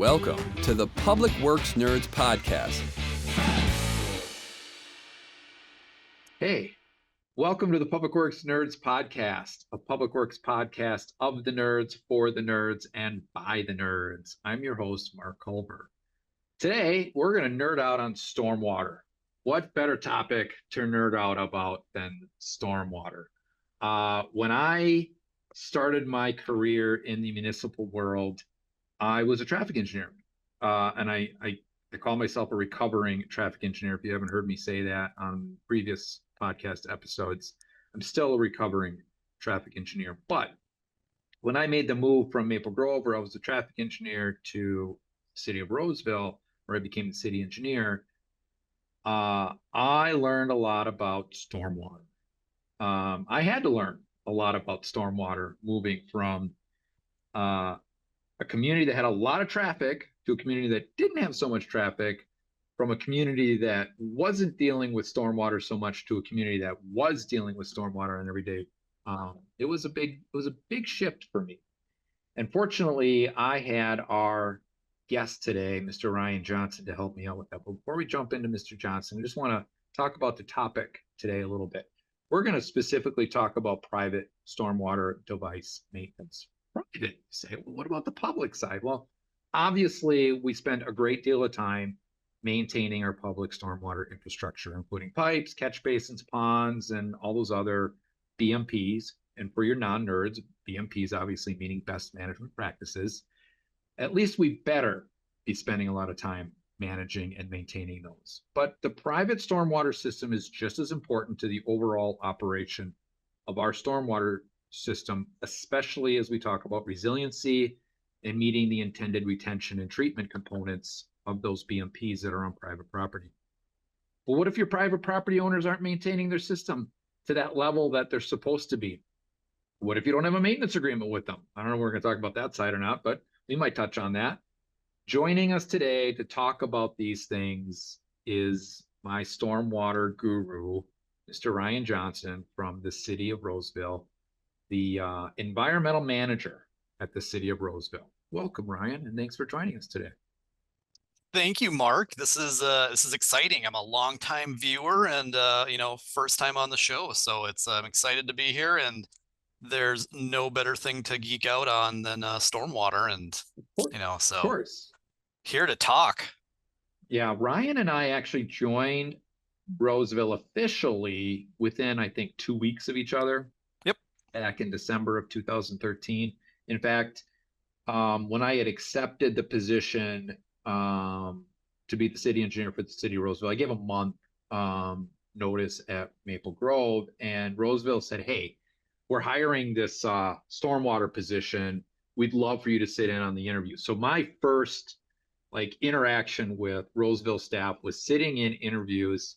Welcome to the Public Works Nerds Podcast. Hey, welcome to the Public Works Nerds Podcast, a public works podcast of the nerds, for the nerds, and by the nerds. I'm your host, Mark Culver. Today, we're going to nerd out on stormwater. What better topic to nerd out about than stormwater? When I started my career in the municipal world, I was a traffic engineer, and I call myself a recovering traffic engineer. If you haven't heard me say that on previous podcast episodes, I'm still a recovering traffic engineer. But when I made the move from Maple Grove, where I was a traffic engineer, to City of Roseville, where I became the city engineer, I learned a lot about stormwater. I had to learn a lot about stormwater, moving from a community that had a lot of traffic to a community that didn't have so much traffic, from a community that wasn't dealing with stormwater so much to a community that was dealing with stormwater on every day. It was a big shift for me. And fortunately, I had our guest today, Mr. Ryan Johnson, to help me out with that. But before we jump into Mr. Johnson, I just want to talk about the topic today a little bit. We're going to specifically talk about private stormwater device maintenance. Private, you say, well, what about the public side? Well, obviously, we spend a great deal of time maintaining our public stormwater infrastructure, including pipes, catch basins, ponds, and all those other BMPs. And for your non-nerds, BMPs obviously meaning best management practices. At least we better be spending a lot of time managing and maintaining those. But the private stormwater system is just as important to the overall operation of our stormwater system, especially as we talk about resiliency and meeting the intended retention and treatment components of those BMPs that are on private property. But what if your private property owners aren't maintaining their system to that level that they're supposed to be? What if you don't have a maintenance agreement with them? I don't know if we're going to talk about that side or not, but we might touch on that. Joining us today to talk about these things is my stormwater guru, Mr. Ryan Johnson from the City of Roseville, the environmental manager at the City of Roseville. Welcome, Ryan, and thanks for joining us today. Thank you, Mark. This is exciting. I'm a longtime viewer and first time on the show, so I'm excited to be here. And there's no better thing to geek out on than stormwater, and so of course, here to talk. Yeah, Ryan and I actually joined Roseville officially within, I think, 2 weeks of each other. Yep. Back in December of 2013. In fact, when I had accepted the position to be the city engineer for the City of Roseville, I gave a month notice at Maple Grove, and Roseville said, hey, we're hiring this stormwater position. We'd love for you to sit in on the interview. So my first interaction with Roseville staff was sitting in interviews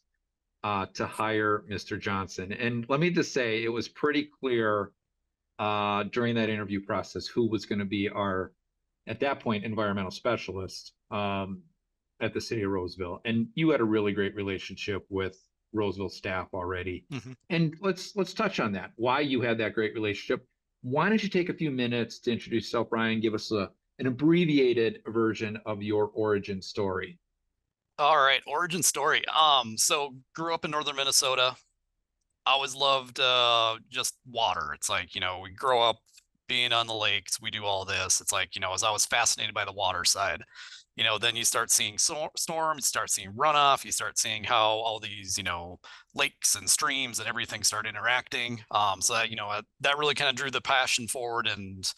to hire Mr. Johnson. And let me just say, it was pretty clear during that interview process who was going to be our, at that point, environmental specialist at the City of Roseville. And you had a really great relationship with Roseville staff already. Mm-hmm. And let's touch on that, why you had that great relationship. Why don't you take a few minutes to introduce yourself, Ryan, give us an abbreviated version of your origin story. All right, origin story. So grew up in northern Minnesota. Always loved just water. It's like, we grow up being on the lakes. We do all this. It's like, as I was fascinated by the water side, then you start seeing storms, start seeing runoff, you start seeing how all these, lakes and streams and everything start interacting. So that, that really kind of drew the passion forward, and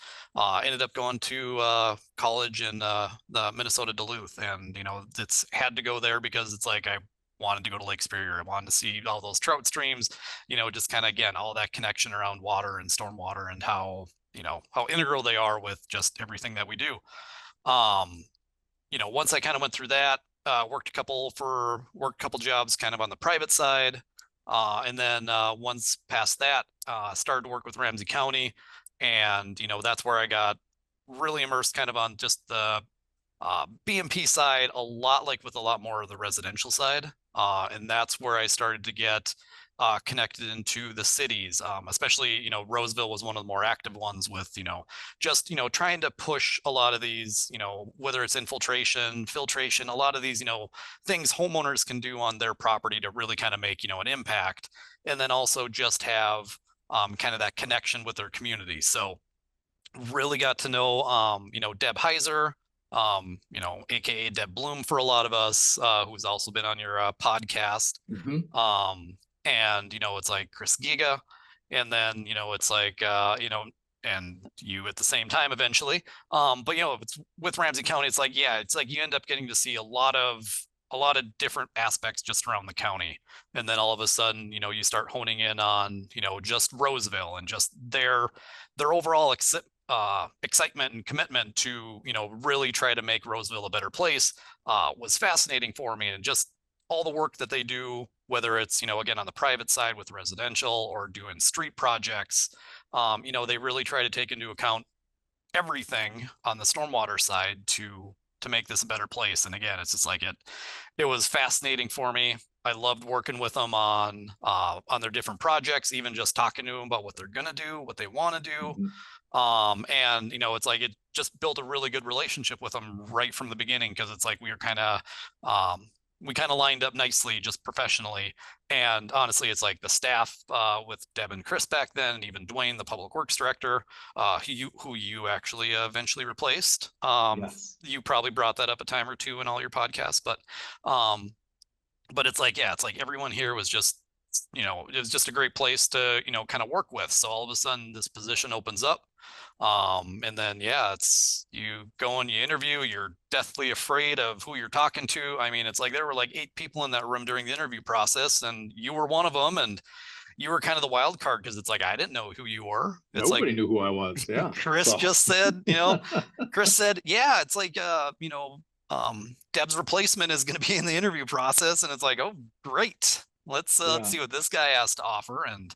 ended up going to college in the Minnesota Duluth. And, it's had to go there because it's like, I wanted to go to Lake Superior. I wanted to see all those trout streams, just kind of, again, all that connection around water and stormwater and how integral they are with just everything that we do. Once I kind of went through that, worked a couple jobs kind of on the private side. And then once past that, started to work with Ramsey County. And, that's where I got really immersed kind of on just the BMP side, a lot more of the residential side. And that's where I started to get connected into the cities, especially, you know, Roseville was one of the more active ones with, you know, just, you know, trying to push a lot of these, you know, whether it's infiltration, filtration, a lot of these, you know, things homeowners can do on their property to really kind of make, you know, an impact. And then also just have kind of that connection with their community. So really got to know, you know, Deb Heiser, you know, AKA Deb Bloom for a lot of us, who's also been on your podcast. And, you know, it's like Chris Giga. And then, you know, it's like, you know, and you at the same time eventually. But, you know, it's with Ramsey County, it's like, yeah, it's like you end up getting to see a lot of different aspects just around the county. And then all of a sudden, you know, you start honing in on, you know, just Roseville and just their overall excitement and commitment to, you know, really try to make Roseville a better place was fascinating for me. And just all the work that they do, whether it's, you know, again, on the private side with residential or doing street projects, you know, they really try to take into account everything on the stormwater side to make this a better place. And again, it's just like it was fascinating for me. I loved working with them on their different projects, even just talking to them about what they're gonna do, what they want to do. And you know, it's like it just built a really good relationship with them right from the beginning, because it's like we were kind of we kind of lined up nicely just professionally. And honestly, it's like the staff with Deb and Chris back then, and even Dwayne, the public works director, who you actually eventually replaced. Yes. You probably brought that up a time or two in all your podcasts, but it's like, yeah, it's like everyone here was just, you know, it was just a great place to, you know, kind of work with. So all of a sudden this position opens up. And then, yeah, it's you go and you interview, you're deathly afraid of who you're talking to. I mean, it's like there were like 8 people in that room during the interview process, and you were one of them. And you were kind of the wild card, because it's like, I didn't know who you were. It's Nobody like knew who I was. Yeah. Chris So. just said, you know, Chris said, yeah, it's like, you know, Deb's replacement is going to be in the interview process. And it's like, oh, great. Let's see what this guy has to offer. And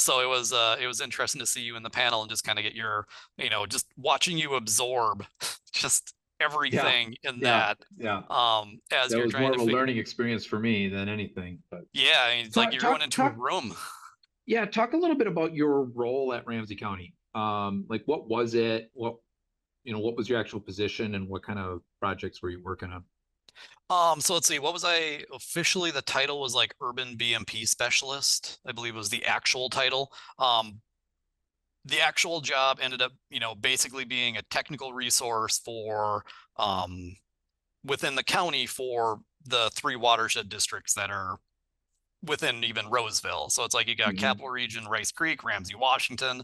so it was interesting to see you in the panel and just kind of get your, you know, just watching you absorb just everything in that. As that you're was trying more to of a figure. learning experience for me than anything. But Yeah, I mean, it's like you're going into a room. Yeah, talk a little bit about your role at Ramsey County. Like what was it? What, you know, what was your actual position, and what kind of projects were you working on? So let's see, what was I officially? The title was like urban BMP specialist, I believe was the actual title. The actual job ended up, you know, basically being a technical resource for within the county for the 3 watershed districts that are within even Roseville. So it's like you got Capital Region, Rice Creek, Ramsey, Washington.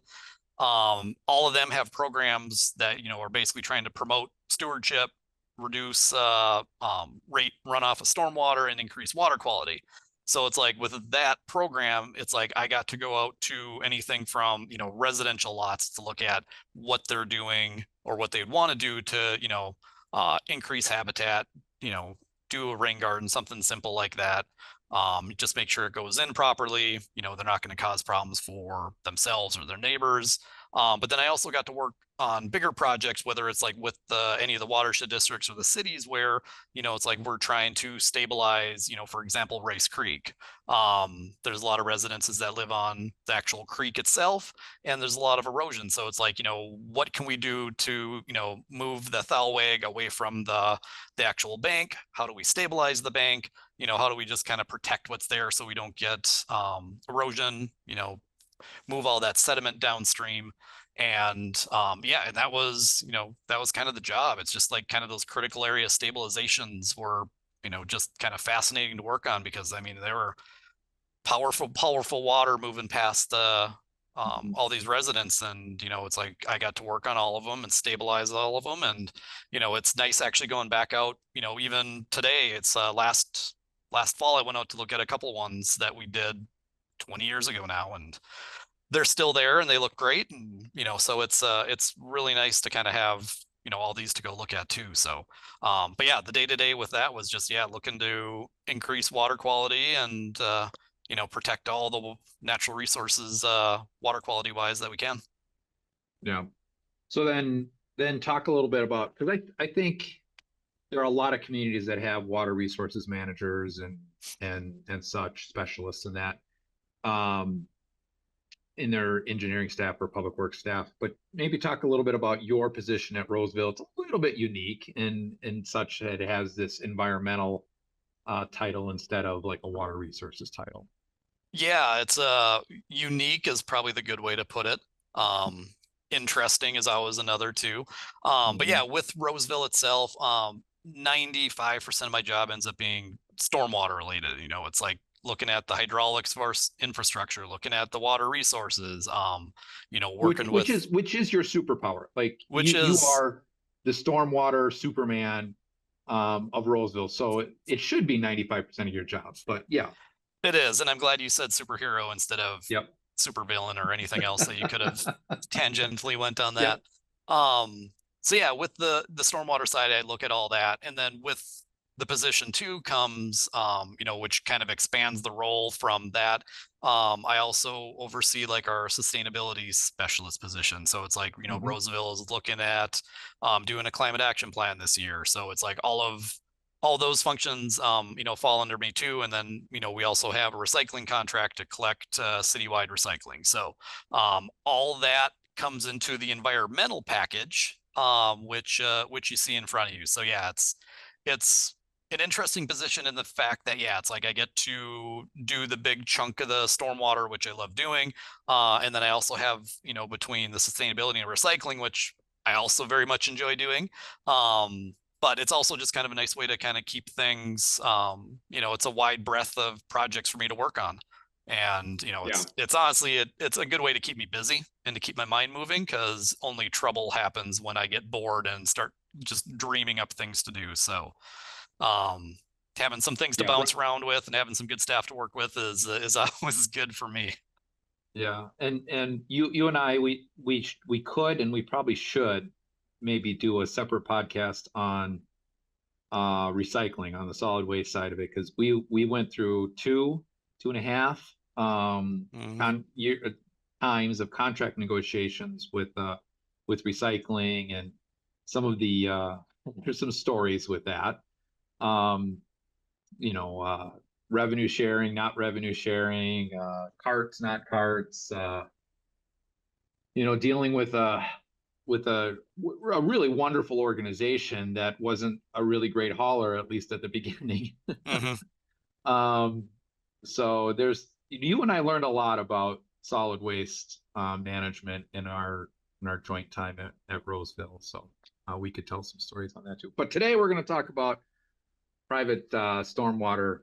All of them have programs that, you know, are basically trying to promote stewardship, reduce rate runoff of stormwater, and increase water quality. So it's like with that program, it's like I got to go out to anything from, you know, residential lots to look at what they're doing or what they'd want to do to, you know, increase habitat, you know, do a rain garden, something simple like that. Just make sure it goes in properly. You know, they're not going to cause problems for themselves or their neighbors. But then I also got to work on bigger projects, whether it's like with any of the watershed districts or the cities where, you know, it's like we're trying to stabilize, you know, for example, Rice Creek. There's a lot of residences that live on the actual creek itself, and there's a lot of erosion. So it's like, you know, what can we do to, you know, move the thalweg away from the actual bank? How do we stabilize the bank? You know, how do we just kind of protect what's there so we don't get erosion, you know, move all that sediment downstream. And yeah, and that was, you know, that was kind of the job. It's just like kind of those critical area stabilizations were, you know, just kind of fascinating to work on, because I mean, they were powerful water moving past all these residents. And, you know, it's like I got to work on all of them and stabilize all of them. And, you know, it's nice actually going back out, you know, even today, it's last fall, I went out to look at a couple ones that we did 20 years ago now, and they're still there and they look great. And, you know, so it's really nice to kind of have, you know, all these to go look at too. So, but yeah, the day-to-day with that was just, yeah, looking to increase water quality and, you know, protect all the natural resources, water quality wise that we can. Yeah. So then talk a little bit about, because I think there are a lot of communities that have water resources managers and such specialists in that. in their engineering staff or public works staff, but maybe talk a little bit about your position at Roseville. It's a little bit unique in such that it has this environmental title instead of like a water resources title. Yeah, it's unique is probably the good way to put it. Interesting is always another too. But yeah, with Roseville itself, 95% of my job ends up being stormwater related. You know, it's like looking at the hydraulics of our infrastructure, looking at the water resources, you know, working which is your superpower. Like you are the stormwater Superman of Roseville. So it should be 95% of your job, but yeah. It is, and I'm glad you said superhero instead of supervillain or anything else that you could have tangentially went on that. So yeah, with the stormwater side, I look at all that, and then with the position two comes, you know, which kind of expands the role from that. I also oversee like our sustainability specialist position. So it's like, you know, Roseville is looking at doing a climate action plan this year. So it's like all those functions, you know, fall under me too. And then, you know, we also have a recycling contract to collect citywide recycling. So all that comes into the environmental package, which you see in front of you. So yeah, it's an interesting position in the fact that, yeah, it's like I get to do the big chunk of the stormwater, which I love doing. And then I also have, you know, between the sustainability and recycling, which I also very much enjoy doing. But it's also just kind of a nice way to kind of keep things, you know, it's a wide breadth of projects for me to work on. And, you know, it's honestly, it's a good way to keep me busy and to keep my mind moving, because only trouble happens when I get bored and start just dreaming up things to do. So, having some things to bounce around with and having some good staff to work with is always good for me. Yeah. And you and I, we could, and we probably should maybe do a separate podcast on recycling on the solid waste side of it. Cause we went through two and a half times of contract negotiations with recycling, and some of the there's some stories with that. You know, revenue sharing, not revenue sharing, carts, not carts, you know, dealing with a really wonderful organization that wasn't a really great hauler, at least at the beginning. So you and I learned a lot about solid waste management in our joint time at Roseville. So we could tell some stories on that too. But today we're going to talk about private stormwater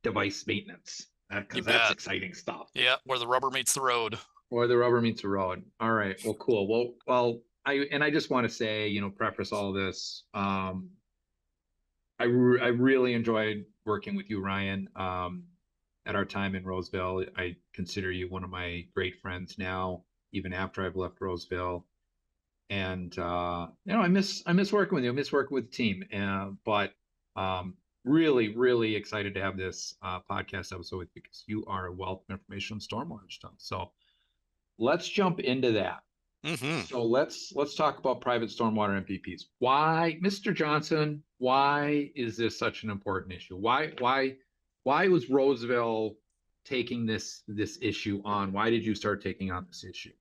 device maintenance, because that's exciting stuff. Yeah, where the rubber meets the road. Where the rubber meets the road. All right. Well, cool. Well, I just want to say, you know, preface all this. I really enjoyed working with you, Ryan. At our time in Roseville, I consider you one of my great friends now, even after I've left Roseville. And you know, I miss working with you. I miss working with the team. But really excited to have this podcast episode with you, because you are a wealth of information on stormwater stuff. So let's jump into that. So let's talk about private stormwater MPPs. Why, Mr. Johnson, why is this such an important issue? Why was Roseville taking this issue on? Why did you start taking on this issue?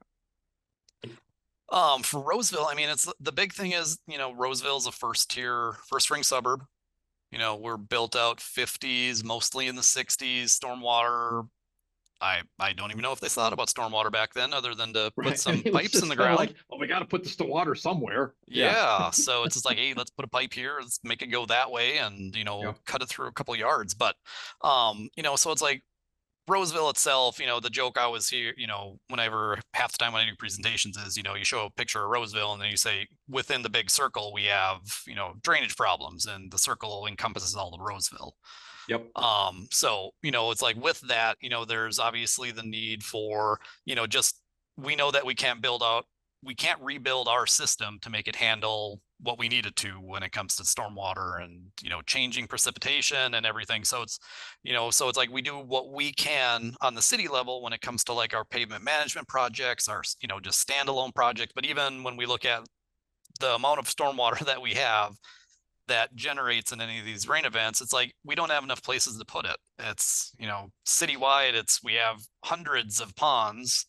For Roseville, I mean, it's the big thing is, you know, Roseville's a first ring suburb. You know, we're built out 50s, mostly in the 60s. Stormwater, I don't even know if they thought about stormwater back then, other than to put some pipes in the ground. Like, well, we got to put this to water somewhere. Yeah. So it's just like, hey, let's put a pipe here. Let's make it go that way, and, you know, cut it through a couple of yards. But, you know, so it's like Roseville itself, you know, the joke I always hear, you know, whenever half the time when I do presentations is, you know, you show a picture of Roseville and then you say, within the big circle, we have, you know, drainage problems, and the circle encompasses all of Roseville. So, you know, it's like with that, you know, there's obviously the need for, you know, just, we know that we can't rebuild our system to make it handle what we need it to when it comes to stormwater and, you know, changing precipitation and everything. So it's, you know, so it's like we do what we can on the city level when it comes to like our pavement management projects, our, you know, just standalone projects. But even when we look at the amount of stormwater that we have, that generates in any of these rain events, it's like we don't have enough places to put it. It's, you know, citywide, we have hundreds of ponds.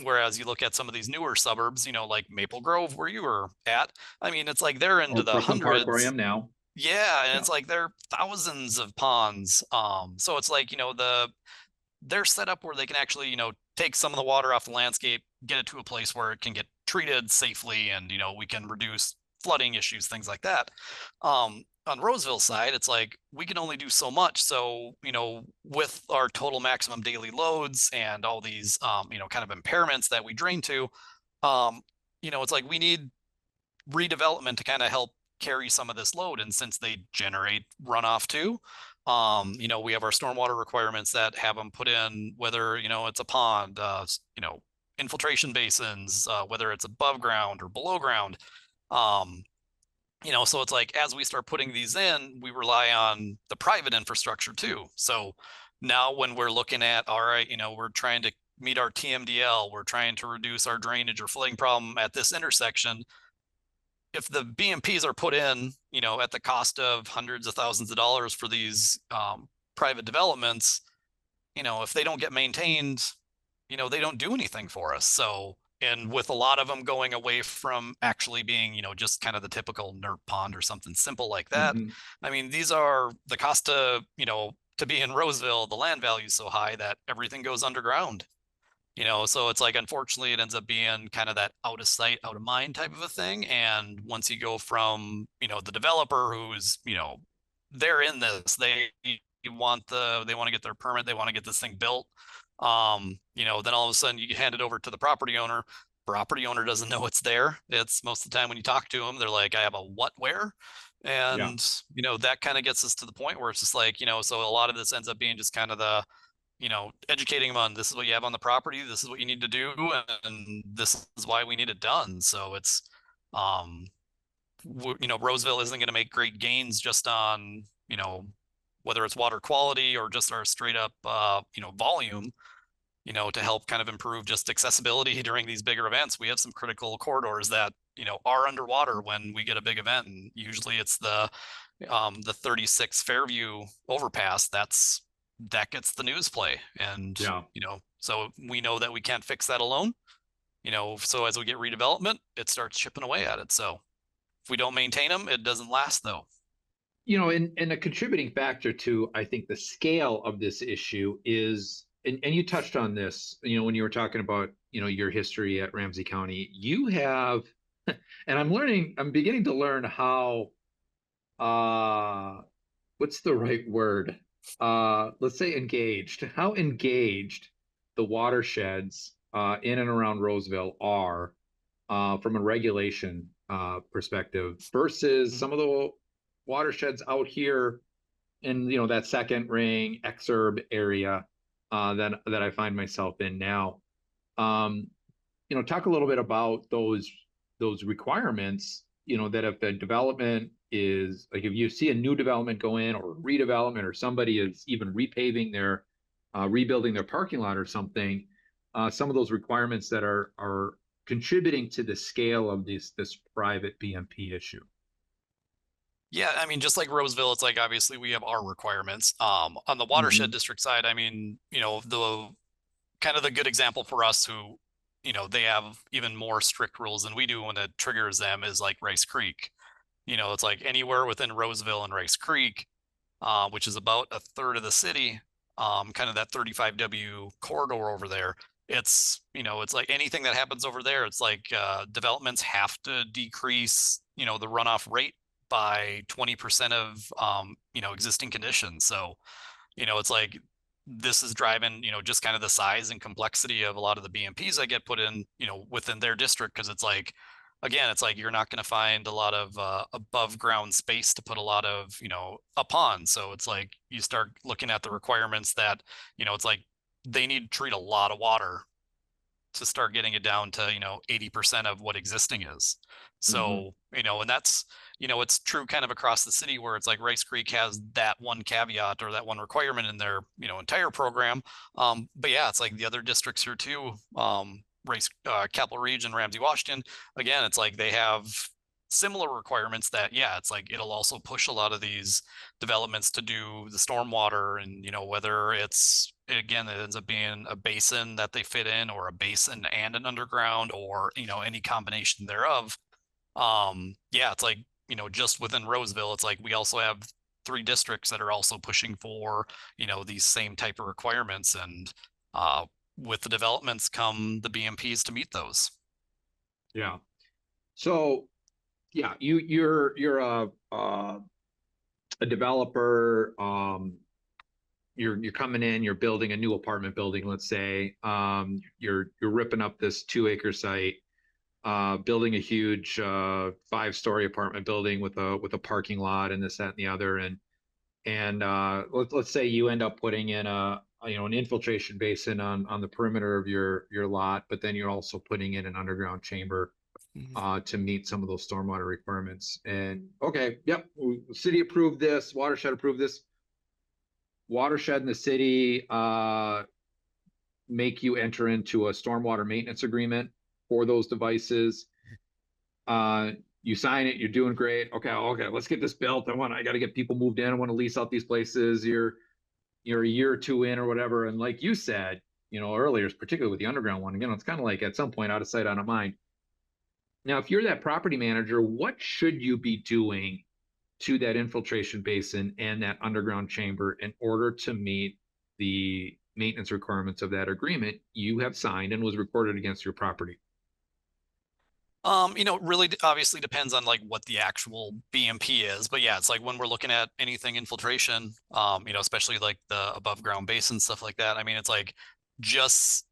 Whereas you look at some of these newer suburbs, you know, like Maple Grove, where you were at, I mean, it's like they're into Or the Brooklyn Park, where I hundreds. am now. Yeah, and Yeah. it's like there are thousands of ponds. So it's like, you know, they're set up where they can actually, you know, take some of the water off the landscape, get it to a place where it can get treated safely, and, you know, we can reduce flooding issues, things like that. On Roseville side, it's like we can only do so much. So, you know, with our total maximum daily loads and all these, you know, kind of impairments that we drain to, um, you know, it's like we need redevelopment to kind of help carry some of this load. And since they generate runoff too, you know, we have our stormwater requirements that have them put in, whether, you know, it's a pond, you know, infiltration basins, whether it's above ground or below ground. Um, you know, so it's like, as we start putting these in, we rely on the private infrastructure too. So now when we're looking at, all right, you know, we're trying to meet our TMDL, we're trying to reduce our drainage or flooding problem at this intersection. If the BMPs are put in, you know, at the cost of hundreds of thousands of dollars for these private developments, you know, if they don't get maintained, you know, they don't do anything for us. So, and with a lot of them going away from actually being, you know, just kind of the typical NERP pond or something simple like that. Mhm. I mean, these are the cost to, you know, to be in Roseville, the land value is so high that everything goes underground. You know, so it's like, unfortunately, it ends up being kind of that out of sight, out of mind type of a thing. And once you go from, you know, the developer who's, you know, they're in this, they want to get their permit, they want to get this thing built. You know, then all of a sudden you hand it over to the property owner. Property owner doesn't know it's there. It's most of the time when you talk to them, they're like, I have a what, where? Yeah. And, you know, that kind of gets us to the point where it's just like, you know, so a lot of this ends up being just kind of the, you know, educating them on, this is what you have on the property, this is what you need to do, and this is why we need it done. So it's, um, you know, Roseville isn't going to make great gains just on, you know, whether it's water quality or just our straight up, you know, volume, you know, to help kind of improve just accessibility during these bigger events. We have some critical corridors that, you know, are underwater when we get a big event. And usually it's the 36 Fairview overpass that gets the news play. And, Yeah. you know, so we know that we can't fix that alone, you know, so as we get redevelopment, it starts chipping away at it. So if we don't maintain them, it doesn't last though. You know, and a contributing factor to, I think, the scale of this issue is, and you touched on this, you know, when you were talking about, you know, your history at Ramsey County, you have, and I'm beginning to learn how, what's the right word? Let's say engaged, how engaged the watersheds in and around Roseville are from a regulation perspective versus some of the watersheds out here in, you know, that second ring exurb area that I find myself in now. Um, you know, talk a little bit about those requirements. You know, that if the development is like, if you see a new development go in or redevelopment, or somebody is even repaving their rebuilding their parking lot or something, some of those requirements that are contributing to the scale of this private BMP issue. Yeah, I mean, just like Roseville, it's like, obviously we have our requirements. On the watershed Mhm. district side, I mean, you know, the kind of the good example for us who, you know, they have even more strict rules than we do when it triggers them is like Rice Creek. You know, it's like anywhere within Roseville and Rice Creek, which is about a third of the city, kind of that 35W corridor over there. It's, you know, it's like anything that happens over there, it's like developments have to decrease, you know, the runoff rate by 20% of, you know, existing conditions. So, you know, it's like this is driving, you know, just kind of the size and complexity of a lot of the BMPs that get put in, you know, within their district. Cause it's like, again, it's like, you're not going to find a lot of above ground space to put a lot of, you know, a pond. So it's like, you start looking at the requirements that, you know, it's like they need to treat a lot of water to start getting it down to, you know, 80% of what existing is. Mhm. So, you know, and that's, you know, it's true kind of across the city where it's like Rice Creek has that one caveat or that one requirement in their, you know, entire program. But yeah, it's like the other districts here too. Capital Region, Ramsey, Washington, again, it's like they have similar requirements that, yeah, it's like it'll also push a lot of these developments to do the stormwater, and whether it's, again, it ends up being a basin that they fit in, or a basin and an underground, or any combination thereof. Yeah, it's like, just within Roseville, it's like we also have 3 districts that are also pushing for, these same type of requirements. And with the developments come the BMPs to meet those. Yeah. So yeah, you're a developer. You're coming in, you're building a new apartment building, let's say. You're ripping up this 2-acre site, building a huge 5-story apartment building with a parking lot and this, that, and the other. And let's say you end up putting in an infiltration basin on the perimeter of your lot, but then you're also putting in an underground chamber to meet some of those stormwater requirements. And okay, yep, the city approved this, watershed approved this. Watershed in the city make you enter into a stormwater maintenance agreement for those devices. You sign it, you're doing great. Okay, let's get this built. I got to get people moved in. I want to lease out these places. You're a year or two in or whatever. And like you said, earlier, particularly with the underground one, again, it's kind of like at some point out of sight, out of mind. Now, if you're that property manager, what should you be doing to that infiltration basin and that underground chamber in order to meet the maintenance requirements of that agreement you have signed and was recorded against your property? It really obviously depends on like what the actual BMP is, but yeah, it's like when we're looking at anything infiltration, especially like the above ground basin, stuff like that. I mean, it's like, just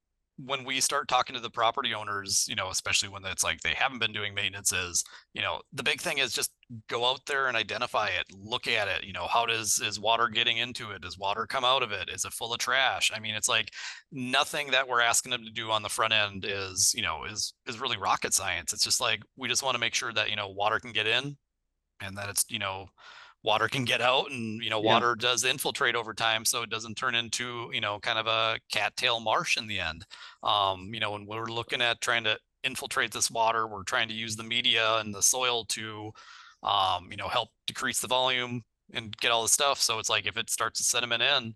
when we start talking to the property owners, especially when it's like they haven't been doing maintenance, is, the big thing is just go out there and identify it, look at it. How is water getting into it? Does water come out of it? Is it full of trash? I mean, it's like nothing that we're asking them to do on the front end is really rocket science. It's just like, we just want to make sure that, water can get in, and that it's, water can get out, and water does infiltrate over time, so it doesn't turn into kind of a cattail marsh in the end. When we're looking at trying to infiltrate this water, we're trying to use the media and the soil to help decrease the volume and get all the stuff. So it's like, if it starts to sediment in,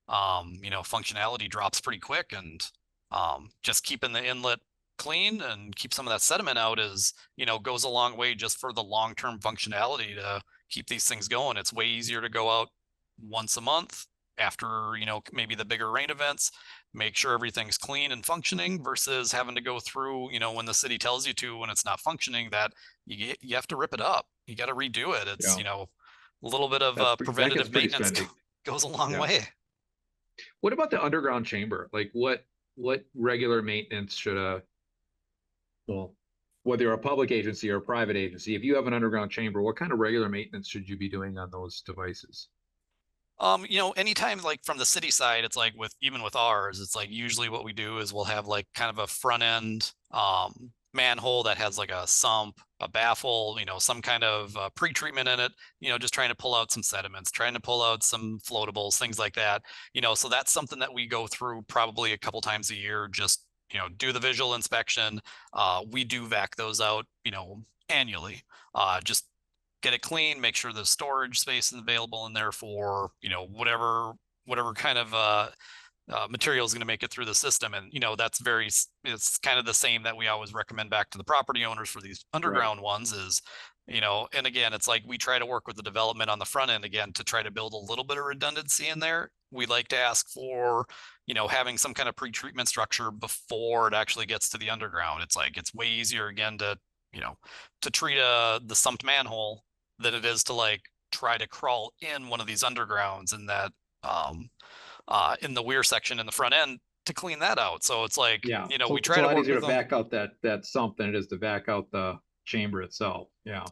functionality drops pretty quick. And just keeping the inlet clean and keep some of that sediment out is, goes a long way just for the long-term functionality to keep these things going. It's way easier to go out once a month after, maybe the bigger rain events, make sure everything's clean and functioning, versus having to go through, when the city tells you to, when it's not functioning, that you have to rip it up. You got to redo it. It's, a little bit of preventative maintenance goes a long way. What about the underground chamber? Like what regular maintenance should whether you're a public agency or a private agency, if you have an underground chamber, what kind of regular maintenance should you be doing on those devices? Anytime, like from the city side, it's like even with ours, it's like usually what we do is we'll have like kind of a front end manhole that has like a sump, a baffle, some kind of pre-treatment in it, just trying to pull out some sediments, trying to pull out some floatables, things like that. So that's something that we go through probably a couple times a year, just do the visual inspection. We do vac those out, annually. Just get it clean, make sure the storage space is available in there for, whatever kind of material is going to make it through the system. And, it's kind of the same that we always recommend back to the property owners for these underground ones is, and again, it's like we try to work with the development on the front end, again, to try to build a little bit of redundancy in there. We like to ask for, having some kind of pre-treatment structure before it actually gets to the underground. It's like, it's way easier, again, to treat the sumped manhole than it is to like try to crawl in one of these undergrounds, and that in the weir section in the front end to clean that out. So it's like, we try to work easier with to them. back out that sump than it is to back out the chamber itself. Yeah.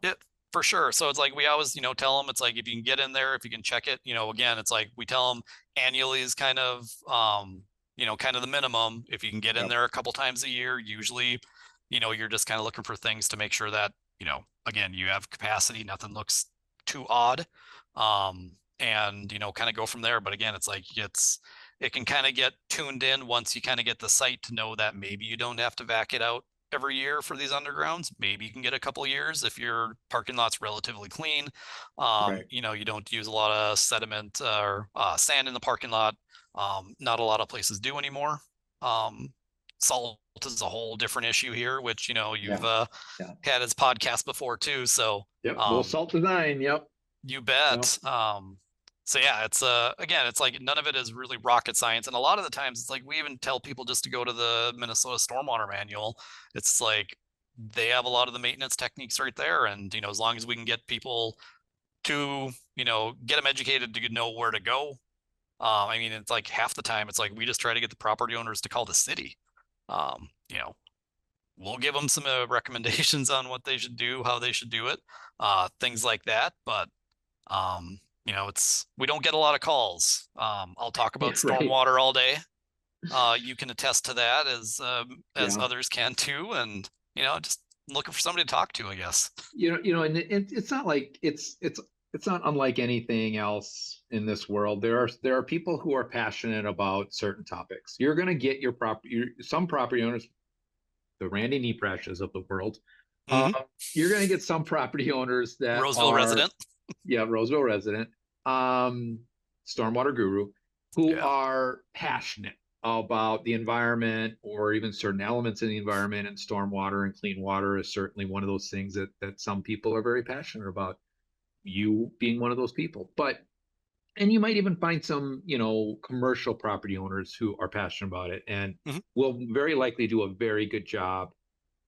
For sure. So it's like, we always, tell them, it's like, if you can get in there, if you can check it, again, it's like, we tell them annually is kind of, kind of the minimum. If you can get in there a couple times a year, usually, you're just kind of looking for things to make sure that, again, you have capacity, nothing looks too odd. And, kind of go from there. But again, it's like, it can kind of get tuned in once you kind of get the site to know that maybe you don't have to vac it out every year for these undergrounds. Maybe you can get a couple years if your parking lot's relatively clean. Right. You know, you don't use a lot of sediment or sand in the parking lot. Not a lot of places do anymore. Salt is a whole different issue here, which, you know, you've Yeah. Yeah. had as podcast before too. So Yep. Well, salt design. Yep. you Yep. bet. So yeah, it's again, it's like none of it is really rocket science. And a lot of the times it's like we even tell people just to go to the Minnesota Stormwater Manual. It's like they have a lot of the maintenance techniques right there. And, you know, as long as we can get people to, you know, get them educated to know where to go. I mean, it's like half the time it's like we just try to get the property owners to call the city. You know, we'll give them some recommendations on what they should do, how they should do it, things like that. But you know, we don't get a lot of calls. I'll talk about Right. stormwater all day. You can attest to that as Yeah. others can too. And, you know, just looking for somebody to talk to, I guess. And it's not like it's not unlike anything else in this world. There are people who are passionate about certain topics. You're going to get some property owners, the Randy Neeprashes of the world. Mhm. You're going to get some property owners that Roseville resident. yeah, Roseville resident, stormwater guru, who Yeah. are passionate about the environment or even certain elements in the environment, and stormwater and clean water is certainly one of those things that some people are very passionate about, you being one of those people. And you might even find some, commercial property owners who are passionate about it and Mhm. will very likely do a very good job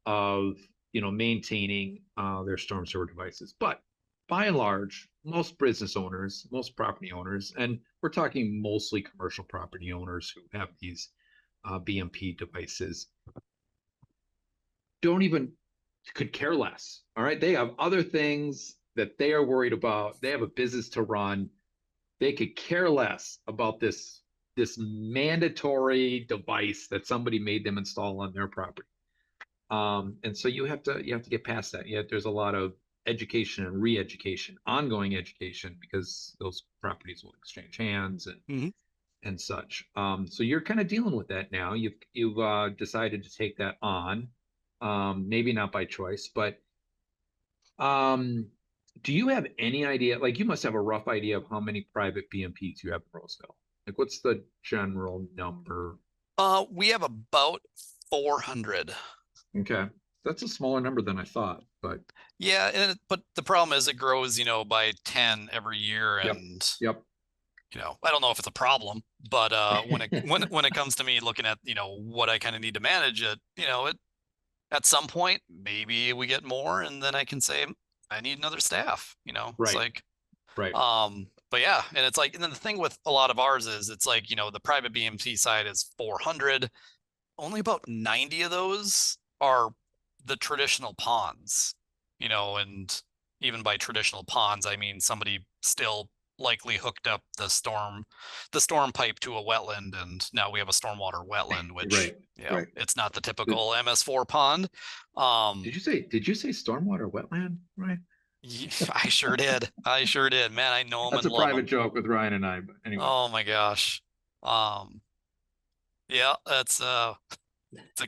of, maintaining their storm sewer devices. But by and large, most business owners, most property owners, and we're talking mostly commercial property owners who have these BMP devices, don't even could care less. All right. They have other things that they are worried about. They have a business to run. They could care less about this mandatory device that somebody made them install on their property. And so you have to get past that. Yet there's a lot of education and re-education, ongoing education, because those properties will exchange hands Mhm. and such. So you're kind of dealing with that now. You've decided to take that on, maybe not by choice, but um, do you have any idea? Like, you must have a rough idea of how many private BMPs you have in Roseville. Like, what's the general number? We have about 400. Okay, that's a smaller number than I thought, but Yeah, but the problem is it grows, you know, by 10 every year, yep, and yep. you know, I don't know if it's a problem, but when it comes to me looking at, you know, what I kind of need to manage it, you know, it at some point maybe we get more, and then I can say I need another staff. You know, it's Right, like right, but yeah, and it's like, and then the thing with a lot of ours is it's like, you know, the private BMC side is 400. Only about 90 of those are the traditional ponds, you know, and even by traditional ponds, I mean somebody still likely hooked up the storm pipe to a wetland, and now we have a stormwater wetland, which, right, you know, right. it's not the Did, typical MS4 pond. did Um, you say did you say stormwater wetland? Right. I sure did. I sure did. Man, I know them That's and a love private them. joke with Ryan and I, but anyway. Oh my gosh. Um, yeah, it's a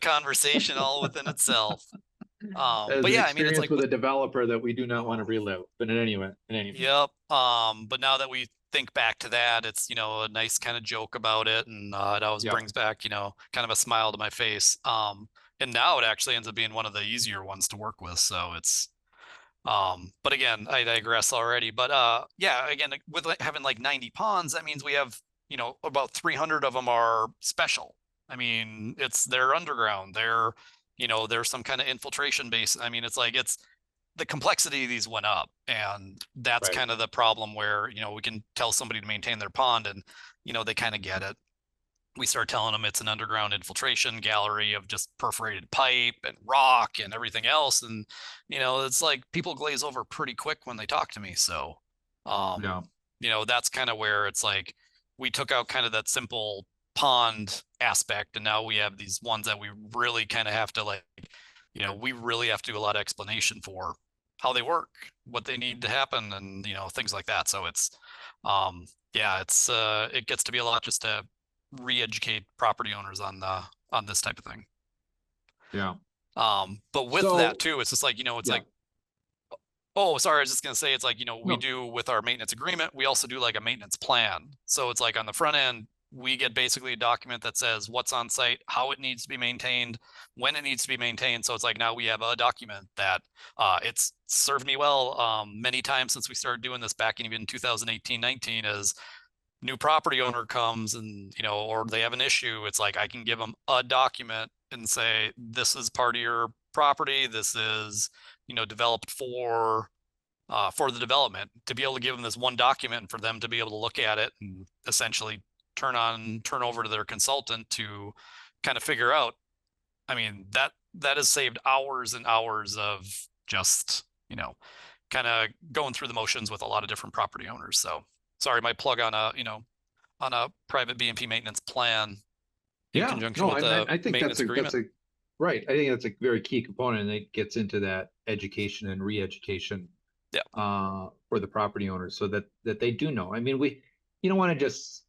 conversation all within itself. As But an yeah, I mean, it's experience like with with a developer that we do not want to oh, relive. But in any event. yep. But now that we think back to that, it's, you know, a nice kind of joke about it, and it always Yeah. brings back, you know, kind of a smile to my face. And now it actually ends up being one of the easier ones to work with. So it's but again, I digress already. But yeah, again, with having like 90 ponds, that means we have, you know, about 300 of them are special. I mean, they're underground. You know, there's some kind of infiltration base. I mean, it's like the complexity of these went up, and that's Right. kind of the problem where, you know, we can tell somebody to maintain their pond, and, you know, they kind of get it. We start telling them it's an underground infiltration gallery of just perforated pipe and rock and everything else. And, you know, it's like people glaze over pretty quick when they talk to me. So, um, Yeah. you know, that's kind of where it's like we took out kind of that simple pond aspect, and now we have these ones that we really kind of have to, like, you know, we really have to do a lot of explanation for how they work, what they need to happen, and, you know, things like that. So yeah, it gets to be a lot just to re-educate property owners on this type of thing. Yeah. But with So, that too, it's just like, it's yeah. like, oh, sorry, I was just gonna say it's like, we No. do with our maintenance agreement, we also do like a maintenance plan. So it's like on the front end, we get basically a document that says what's on site, how it needs to be maintained, when it needs to be maintained. So it's like now we have a document that it's served me well many times since we started doing this back in even 2018, 19 is new property owner comes and, or they have an issue. It's like I can give them a document and say, this is part of your property. This is, developed for the development, to be able to give them this one document and for them to be able to look at it and essentially turn over to their consultant to kind of figure out. I mean, that has saved hours and hours of just, kind of going through the motions with a lot of different property owners. So sorry, my plug on a private BMP maintenance plan in Yeah, conjunction no, with the I think maintenance agreement. right. I think that's a very key component, and it gets into that education and re-education Yeah. for the property owners, so that they do know. I mean, you don't want to just,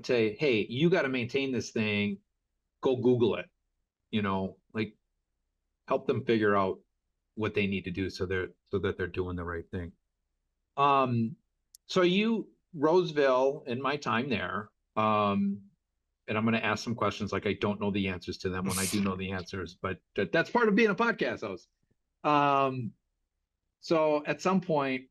say, hey, you got to maintain this thing, go Google it, like help them figure out what they need to do so that they're doing the right thing. So Roseville, in my time there, and I'm going to ask some questions like I don't know the answers to them when I do know the answers, but that's part of being a podcast host. So at some point,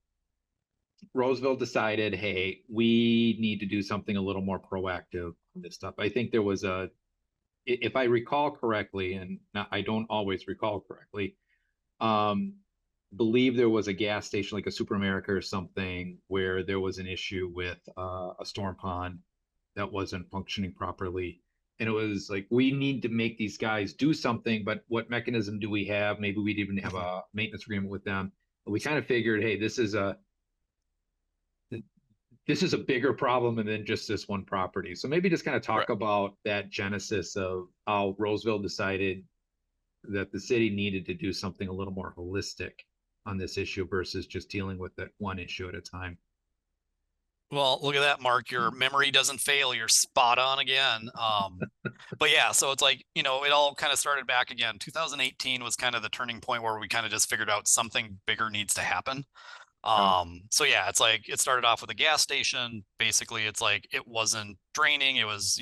Roseville decided, hey, we need to do something a little more proactive on this stuff. I think there was if I recall correctly, and I don't always recall correctly, believe there was a gas station like a Super America or something where there was an issue with a storm pond that wasn't functioning properly. And it was like, we need to make these guys do something, but what mechanism do we have? Maybe we'd even have a maintenance agreement with them. But we kind of figured, hey, this is a bigger problem than just this one property. So maybe just kind of talk about that genesis of how Roseville decided that the city needed to do something a little more holistic on this issue versus just dealing with that one issue at a time. Well, look at that, Mark. Your memory doesn't fail. You're spot on again. But yeah, so it's like, it all kind of started back again. 2018 was kind of the turning point where we kind of just figured out something bigger needs to happen. So yeah, it's like it started off with a gas station. Basically, it's like it wasn't draining. It was,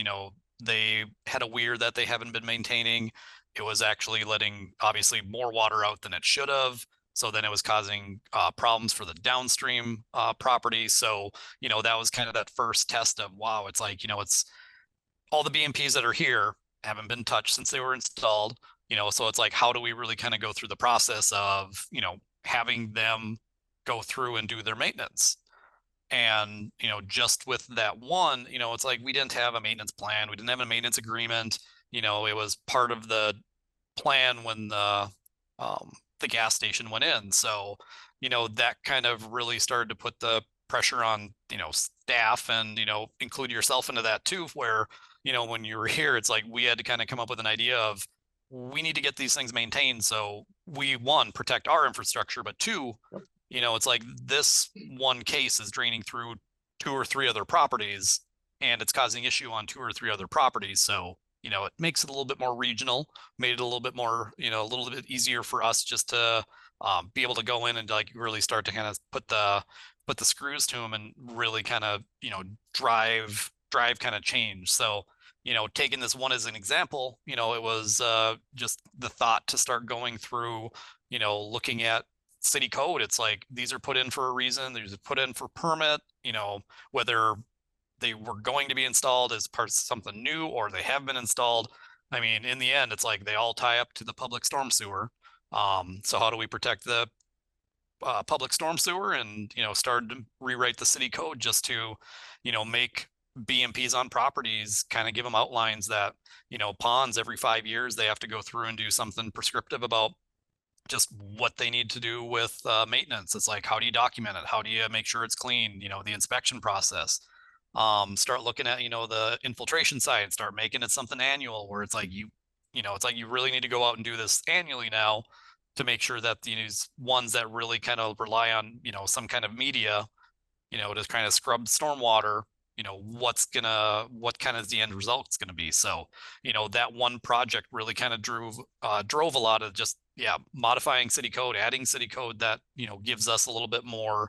they had a weir that they haven't been maintaining. It was actually letting obviously more water out than it should have. So then it was causing problems for the downstream property. So, that was kind of that first test of, wow, it's like, it's all the BMPs that are here haven't been touched since they were installed, so it's like, how do we really kind of go through the process of, having them go through and do their maintenance? And, just with that one, it's like we didn't have a maintenance plan. We didn't have a maintenance agreement. It was part of the plan when the gas station went in. So, that kind of really started to put the pressure on, staff and, include yourself into that too, where, when you were here, it's like we had to kind of come up with an idea of we need to get these things maintained. So we, one, protect our infrastructure, but two, it's like this one case is draining through 2 or 3 other properties and it's causing issue on 2 or 3 other properties. So, it makes it a little bit more regional, made it a little bit more, a little bit easier for us just to be able to go in and like really start to kind of put the screws to them and really kind of, drive kind of change. So, taking this one as an example, it was just the thought to start going through, looking at city code. It's like these are put in for a reason. These are put in for permit, whether they were going to be installed as part of something new or they have been installed. I mean, in the end, it's like they all tie up to the public storm sewer. So how do we protect the public storm sewer? And, start to rewrite the city code just to, make BMPs on properties, kind of give them outlines that, ponds every 5 years, they have to go through and do something prescriptive about just what they need to do with maintenance. It's like, how do you document it? How do you make sure it's clean? The inspection process. Start looking at, the infiltration side, start making it something annual where it's like it's like you really need to go out and do this annually now to make sure that these ones that really kind of rely on, some kind of media, to kind of scrub stormwater, what kind of the end result's gonna be. So, that one project really kind of drove a lot of just, modifying city code, adding city code that, gives us a little bit more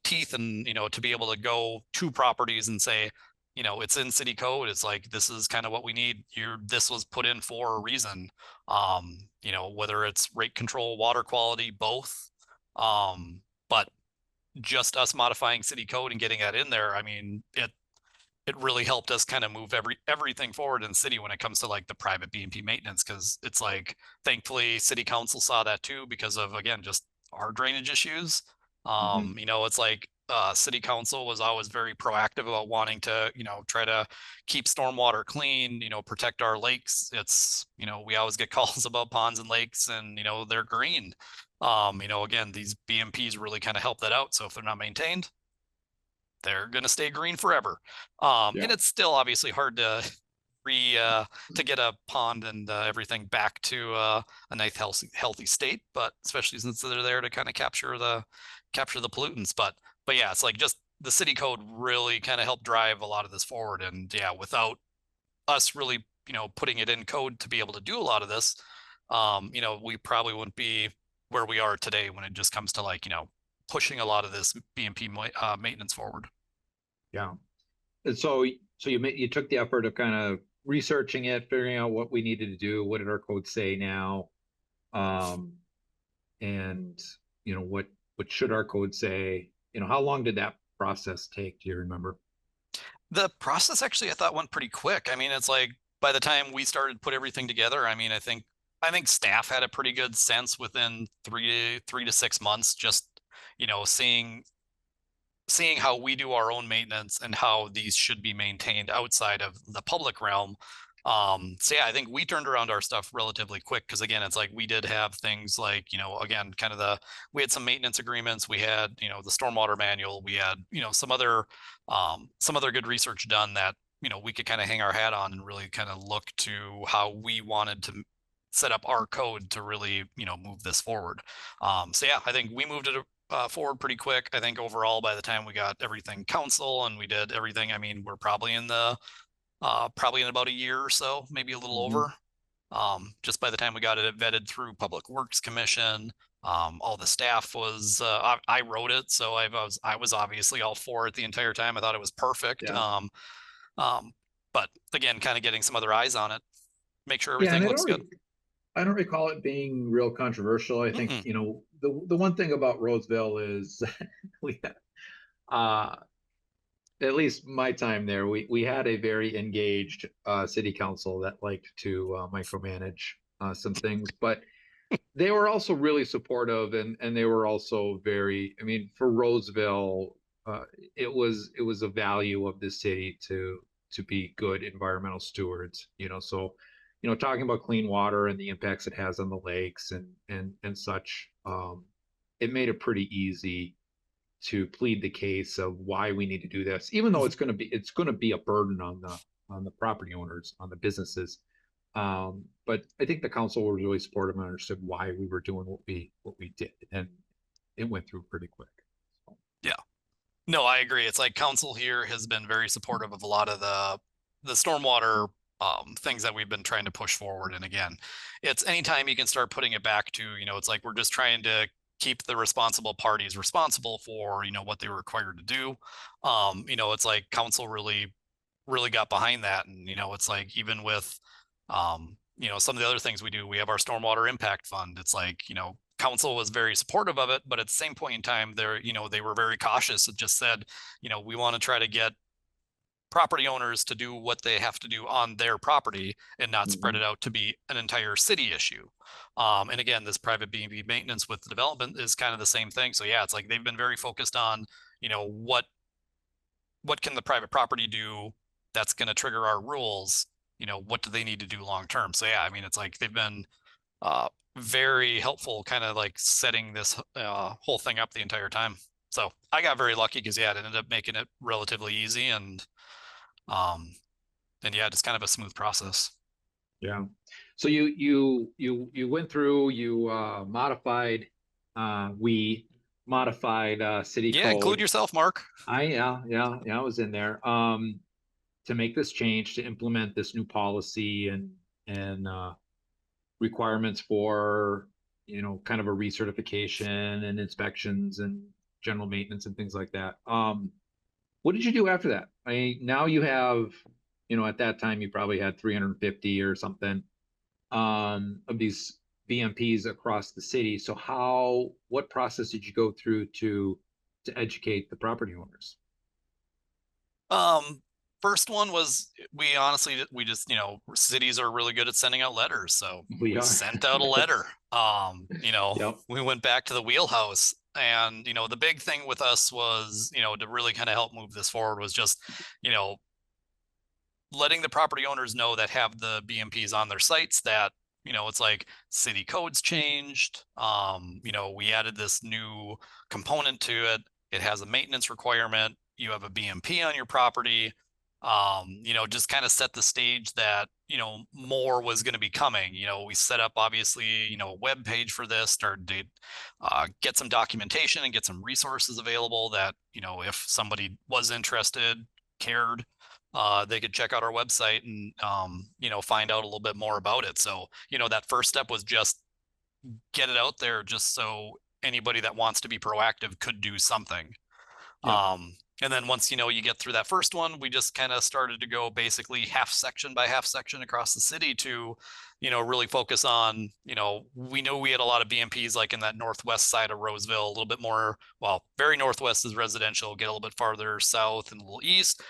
teeth, and, to be able to go to properties and say, it's in city code. It's like, this is kind of what we need. This was put in for a reason. Whether it's rate control, water quality, both. But just us modifying city code and getting that in there, I mean, it really helped us kind of move everything forward in the city when it comes to like the private B&P maintenance, because it's like, thankfully city council saw that too, because of, again, just our drainage issues. It's like city council was always very proactive about wanting to, try to keep stormwater clean, protect our lakes. It's, we always get calls about ponds and lakes, and they're green. Again, these BMPs really kind of help that out. So if they're not maintained, they're going to stay green forever. And it's still obviously hard to to get a pond and everything back to a nice healthy state, but especially since they're there to kind of capture the pollutants. But yeah, it's like, just the city code really kind of helped drive a lot of this forward. And yeah, without us really, putting it in code to be able to do a lot of this, we probably wouldn't be where we are today when it just comes to like, pushing a lot of this BMP maintenance forward. Yeah. And so you took the effort of kind of researching it, figuring out what we needed to do. What did our code say now? And what should our code say? How long did that process take? Do you remember? The process actually, I thought, went pretty quick. I mean, it's like, by the time we started put everything together, I mean, I think staff had a pretty good sense within 3 to 6 months, just, seeing how we do our own maintenance and how these should be maintained outside of the public realm. So yeah, I think we turned around our stuff relatively quick, because again, it's like, we did have things like, again, kind of we had some maintenance agreements, we had, the stormwater manual, we had, some other good research done that, we could kind of hang our hat on and really kind of look to how we wanted to set up our code to really, move this forward. So yeah, I think we moved it forward pretty quick. I think overall, by the time we got everything council and we did everything, I mean, we're probably in about a year or so, maybe a little over. Just by the time we got it vetted through Public Works Commission, all the staff was, I wrote it, so I was obviously all for it the entire time. I thought it was perfect. Yeah. But again, kind of getting some other eyes on it, make sure Yeah, everything and looks good. I don't recall it being real controversial. I think, the one thing about Roseville is we had, at least my time there, we had a very engaged city council that liked to micromanage some things, but they were also really supportive, and they were also very, I mean, for Roseville, it was a value of the city to be good environmental stewards, so talking about clean water and the impacts it has on the lakes and such, it made it pretty easy to plead the case of why we need to do this, even though it's going to be a burden on the property owners, on the businesses. But I think the council was really supportive and understood why we were doing what we did, and it went through pretty quick. So. Yeah, no, I agree. It's like, council here has been very supportive of a lot of the stormwater things that we've been trying to push forward. And again, it's anytime you can start putting it back to, it's like, we're just trying to keep the responsible parties responsible for, what they were required to do. It's like, council really got behind that. And, it's like, even with, some of the other things we do, we have our stormwater impact fund. It's like, council was very supportive of it, but at the same point in time, they were very cautious. It just said, we want to try to get property owners to do what they have to do on their property and not spread it out to be an entire city issue. And again, this private B&B maintenance with the development is kind of the same thing. So yeah, it's like, they've been very focused on, what can the private property do that's going to trigger our rules? What do they need to do long term? So yeah, I mean, it's like, they've been very helpful, kind of like setting this whole thing up the entire time. So I got very lucky, because yeah, it ended up making it relatively easy, and yeah, just kind of a smooth process. Yeah. So you went through, you modified, we modified city Yeah, include code. yourself, Mark. Yeah, I was in there. To make this change, to implement this new policy and requirements for, kind of a recertification and inspections and general maintenance and things like that. What did you do after that? I mean, now you have, at that time you probably had 350 or something of these BMPs across the city. So what process did you go through to educate the property owners? First one was we just, cities are really good at sending out letters. So We we are. sent out a letter. Yep. We went back to the wheelhouse, and, the big thing with us was, to really kind of help move this forward was just, you know, letting the property owners know that have the BMPs on their sites that, it's like city codes changed. We added this new component to it. It has a maintenance requirement. You have a BMP on your property. Just kind of set the stage that, more was going to be coming. We set up obviously, a web page for this, started to get some documentation and get some resources available that, if somebody was interested, cared, they could check out our website and, find out a little bit more about it. So, that first step was just get it out there just so anybody that wants to be proactive could do something. Yeah. And then once, you get through that first one, we just kind of started to go basically half section by half section across the city to, really focus on, we know we had a lot of BMPs like in that northwest side of Roseville, a little bit more, well, very northwest is residential, get a little bit farther south and a little east,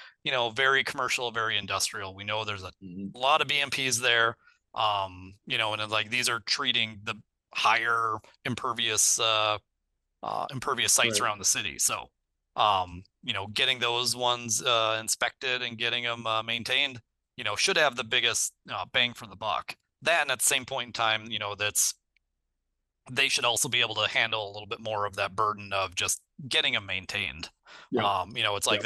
very commercial, very industrial. We know there's a lot of BMPs there. And then, like, these are treating the higher impervious sites Right. around the city. So, getting those ones inspected and getting them maintained, should have the biggest bang for the buck. That, and at the same point in time, they should also be able to handle a little bit more of that burden of just getting them maintained. Yeah. It's like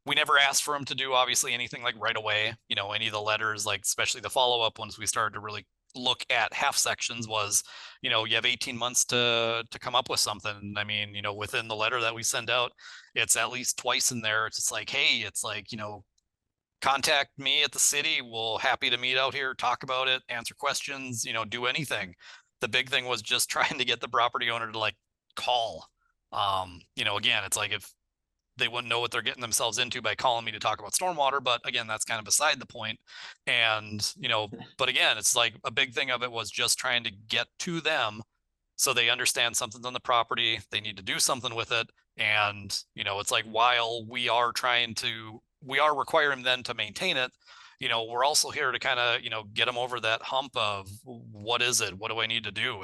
we never asked for them to do obviously anything like right away. Any of the letters, like especially the follow-up ones, we started to really look at half sections was, you have 18 months to come up with something. I mean, within the letter that we send out, it's at least twice in there. It's just like, hey, it's like, contact me at the city. We'll happy to meet out here, talk about it, answer questions, do anything. The big thing was just trying to get the property owner to like call. Again, it's like if they wouldn't know what they're getting themselves into by calling me to talk about stormwater. But again, that's kind of beside the point. And, but again, it's like a big thing of it was just trying to get to them so they understand something's on the property, they need to do something with it. And, it's like while we are requiring them to maintain it, we're also here to kind of, get them over that hump of what is it? What do I need to do?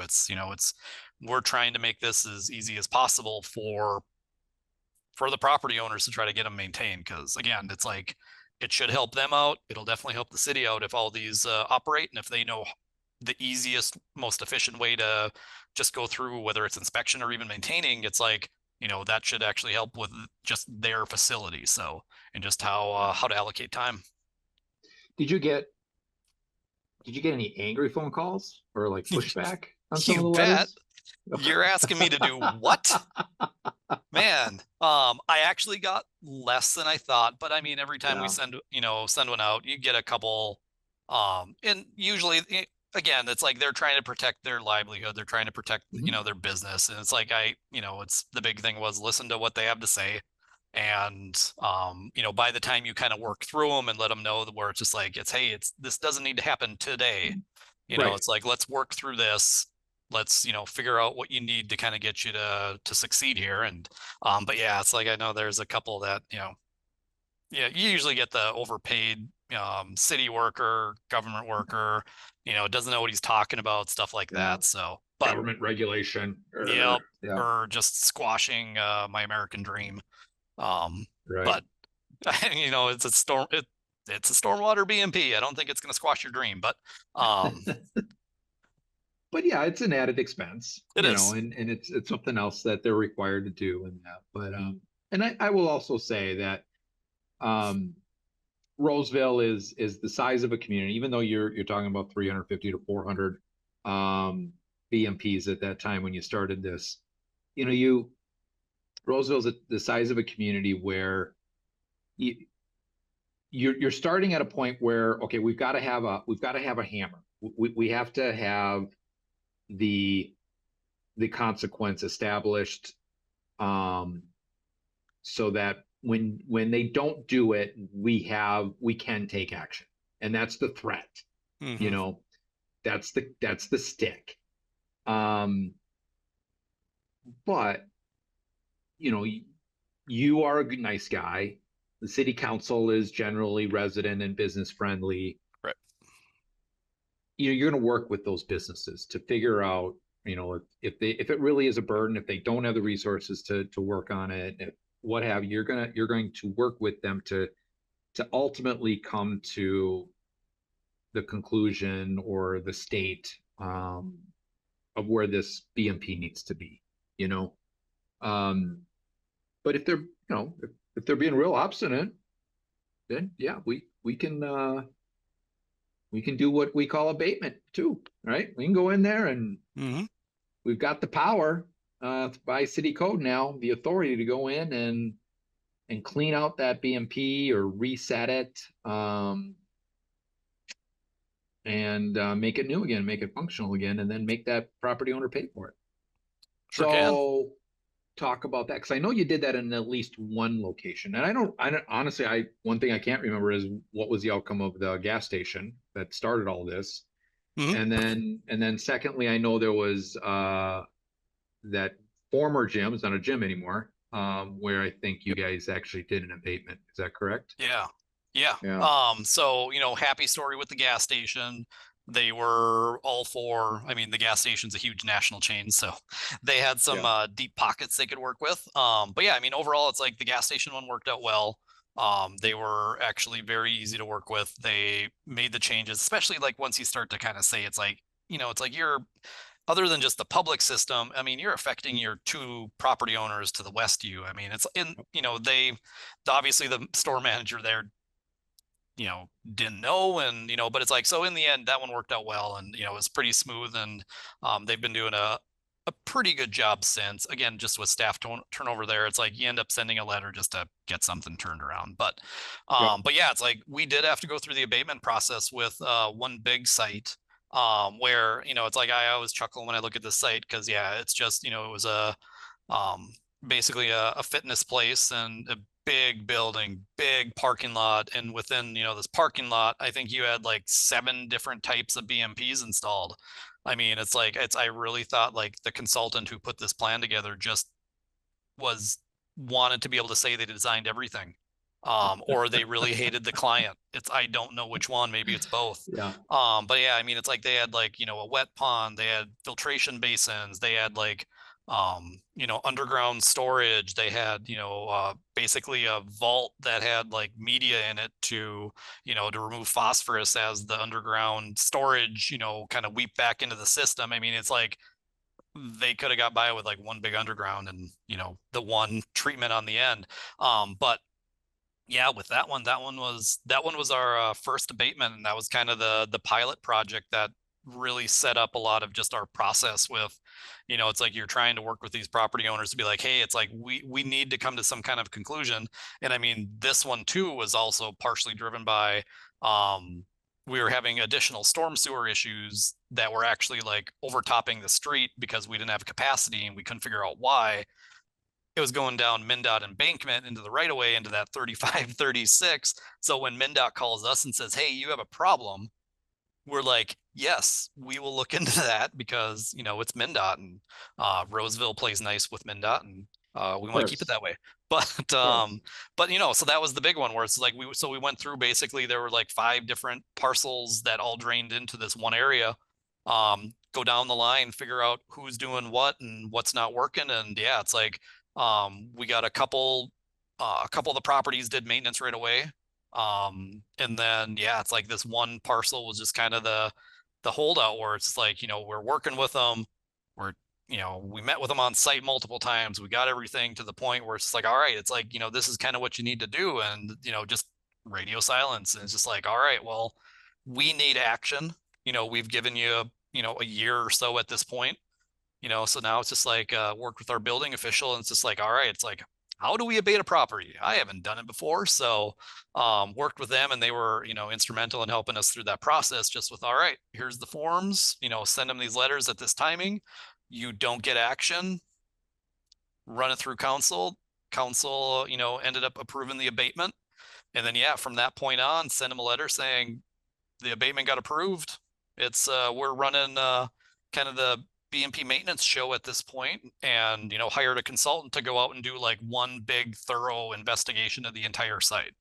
We're trying to make this as easy as possible for the property owners to try to get them maintained. Cause again, it's like, it should help them out. It'll definitely help the city out if all these operate. And if they know the easiest, most efficient way to just go through, whether it's inspection or even maintaining, it's like, that should actually help with just their facility. So, and just how to allocate time. Did you get any angry phone calls or like pushback on some of the You bet. letters? You're asking me to do what? Man, I actually got less than I thought, but I mean, every time we send one out, you get a couple, and usually, again, it's like they're trying to protect their livelihood. They're trying to protect, their business. And it's like, it's the big thing was listen to what they have to say. And, by the time you kind of work through them and let them know where it's just like, hey, this doesn't need to happen today. Right. It's like, let's work through this. Let's, figure out what you need to kind of get you to succeed here. And, but yeah, it's like, I know there's a couple that, yeah, you usually get the overpaid, city worker, government worker, doesn't know what he's talking about, stuff like that. So, but government regulation. yeah, or just squashing, my American dream. Right. But it's a stormwater BMP. I don't think it's going to squash your dream, but, but yeah, it's an added expense, it is. and it's something else that they're required to do and that. But and I will also say that Roseville is the size of a community, even though you're talking about 350 to 400 BMPs at that time when you started this. Roseville's the size of a community where you're starting at a point where, okay, we've got to have a hammer. We have to have the consequence established, so that when they don't do it, we can take action, and that's the threat. Mm-hmm. That's the stick. But you are a nice guy. The city council is generally resident and business friendly. Right. You're going to work with those businesses to figure out, if it really is a burden, if they don't have the resources to work on it, what have you, you're going to work with them to ultimately come to the conclusion or the state, of where this BMP needs to be. But if they're, if they're being real obstinate, then yeah, we can do what we call abatement too, right? We can go in there and Mm-hmm. we've got the power, by city code now, the authority to go in and clean out that BMP or reset it, and make it new again, make it functional again, and then make that property owner pay for it. Sure can. So talk about that, because I know you did that in at least one location, and I don't honestly, one thing I can't remember is what was the outcome of the gas station that started all this. Mm-hmm. And then secondly, I know there was that former gym, it's not a gym anymore, where I think you guys actually did an abatement. Is that correct? Yeah. Yeah. Yeah. So, happy story with the gas station. They were all for, I mean, the gas station's a huge national chain, so they had some Yeah. deep pockets they could work with. But yeah, I mean, overall, it's like the gas station one worked out well. They were actually very easy to work with. They made the changes, especially like once you start to kind of say it's like, it's like you're, other than just the public system, I mean, you're affecting your two property owners to the west of you. I mean, it's in, they, obviously the store manager there, didn't know, and but it's like, so in the end that one worked out well, and it was pretty smooth, and they've been doing a pretty good job since. Again, just with staff turnover there, it's like you end up sending a letter just to get something turned around. Yep. But yeah, it's like we did have to go through the abatement process with one big site, where it's like I always chuckle when I look at this site, because yeah, it's just it was a um, basically a fitness place and a big building, big parking lot. And within, this parking lot, I think you had like 7 different types of BMPs installed. I mean, it's like, I really thought like the consultant who put this plan together just wanted to be able to say they designed everything. Or they really hated the client. I don't know which one, maybe it's both. Yeah. But yeah, I mean, it's like they had like, a wet pond, they had filtration basins, they had like, underground storage. They had, basically a vault that had like media in it to, to remove phosphorus as the underground storage, kind of weep back into the system. I mean, it's like they could have got by with like one big underground and, the one treatment on the end. But yeah, with that one was our first abatement, and that was kind of the pilot project that really set up a lot of just our process with, it's like you're trying to work with these property owners to be like, hey, it's like we need to come to some kind of conclusion. And I mean, this one too was also partially driven by we were having additional storm sewer issues that were actually like overtopping the street because we didn't have capacity and we couldn't figure out why. It was going down MnDOT embankment into the right of way into that 35, 36. So when MnDOT calls us and says, hey, you have a problem, we're like, yes, we will look into that, because, it's MnDOT, and Roseville plays nice with MnDOT, and we want to keep it that way. But so that was the big one where it's like we went through, basically there were like 5 different parcels that all drained into this one area. Go down the line, figure out who's doing what and what's not working. And yeah, it's like we got a couple of the properties did maintenance right away. And then yeah, it's like this one parcel was just kind of the holdout, where it's like, we're working with them. We're, we met with them on site multiple times. We got everything to the point where it's like, all right, it's like, this is kind of what you need to do. And, just radio silence. And it's just like, all right, well, we need action. We've given you, a year or so at this point. So now it's just like, work with our building official, and it's just like, all right, it's like, how do we abate a property? I haven't done it before. So, worked with them, and they were, instrumental in helping us through that process, just with, all right, here's the forms, send them these letters at this timing. You don't get action, run it through council. Council, ended up approving the abatement. And then, yeah, from that point on, send them a letter saying the abatement got approved. It's we're running kind of the BMP maintenance show at this point, and hired a consultant to go out and do like one big thorough investigation of the entire site.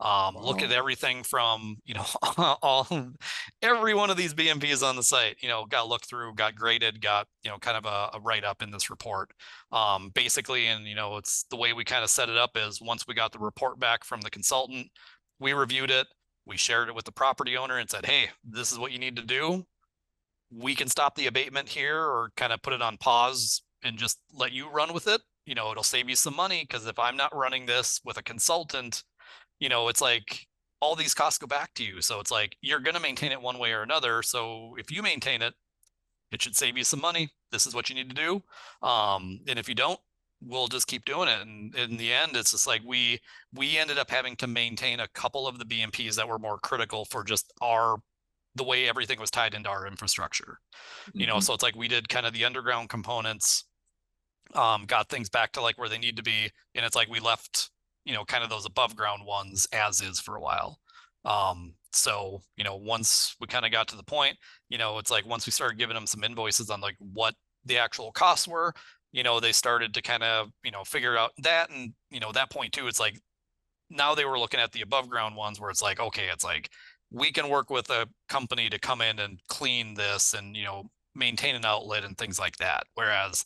Look at everything from all every one of these BMPs on the site, got looked through, got graded, got kind of a write-up in this report. Basically, and it's the way we kind of set it up is, once we got the report back from the consultant, we reviewed it, we shared it with the property owner and said, hey, this is what you need to do. We can stop the abatement here, or kind of put it on pause and just let you run with it. It'll save you some money, because if I'm not running this with a consultant, it's like all these costs go back to you. So it's like, you're going to maintain it one way or another. So if you maintain it, it should save you some money. This is what you need to do. And if you don't, we'll just keep doing it. And in the end, it's just like, we ended up having to maintain a couple of the BMPs that were more critical for just the way everything was tied into our infrastructure. So it's like, we did kind of the underground components, got things back to like where they need to be. And it's like, we left, kind of those above ground ones as is for a while. So, once we kind of got to the point, it's like, once we started giving them some invoices on like what the actual costs were, they started to kind of, figure out that. And, that point too, it's like, now they were looking at the above ground ones where it's like, okay, it's like, we can work with a company to come in and clean this and, maintain an outlet and things like that. Whereas,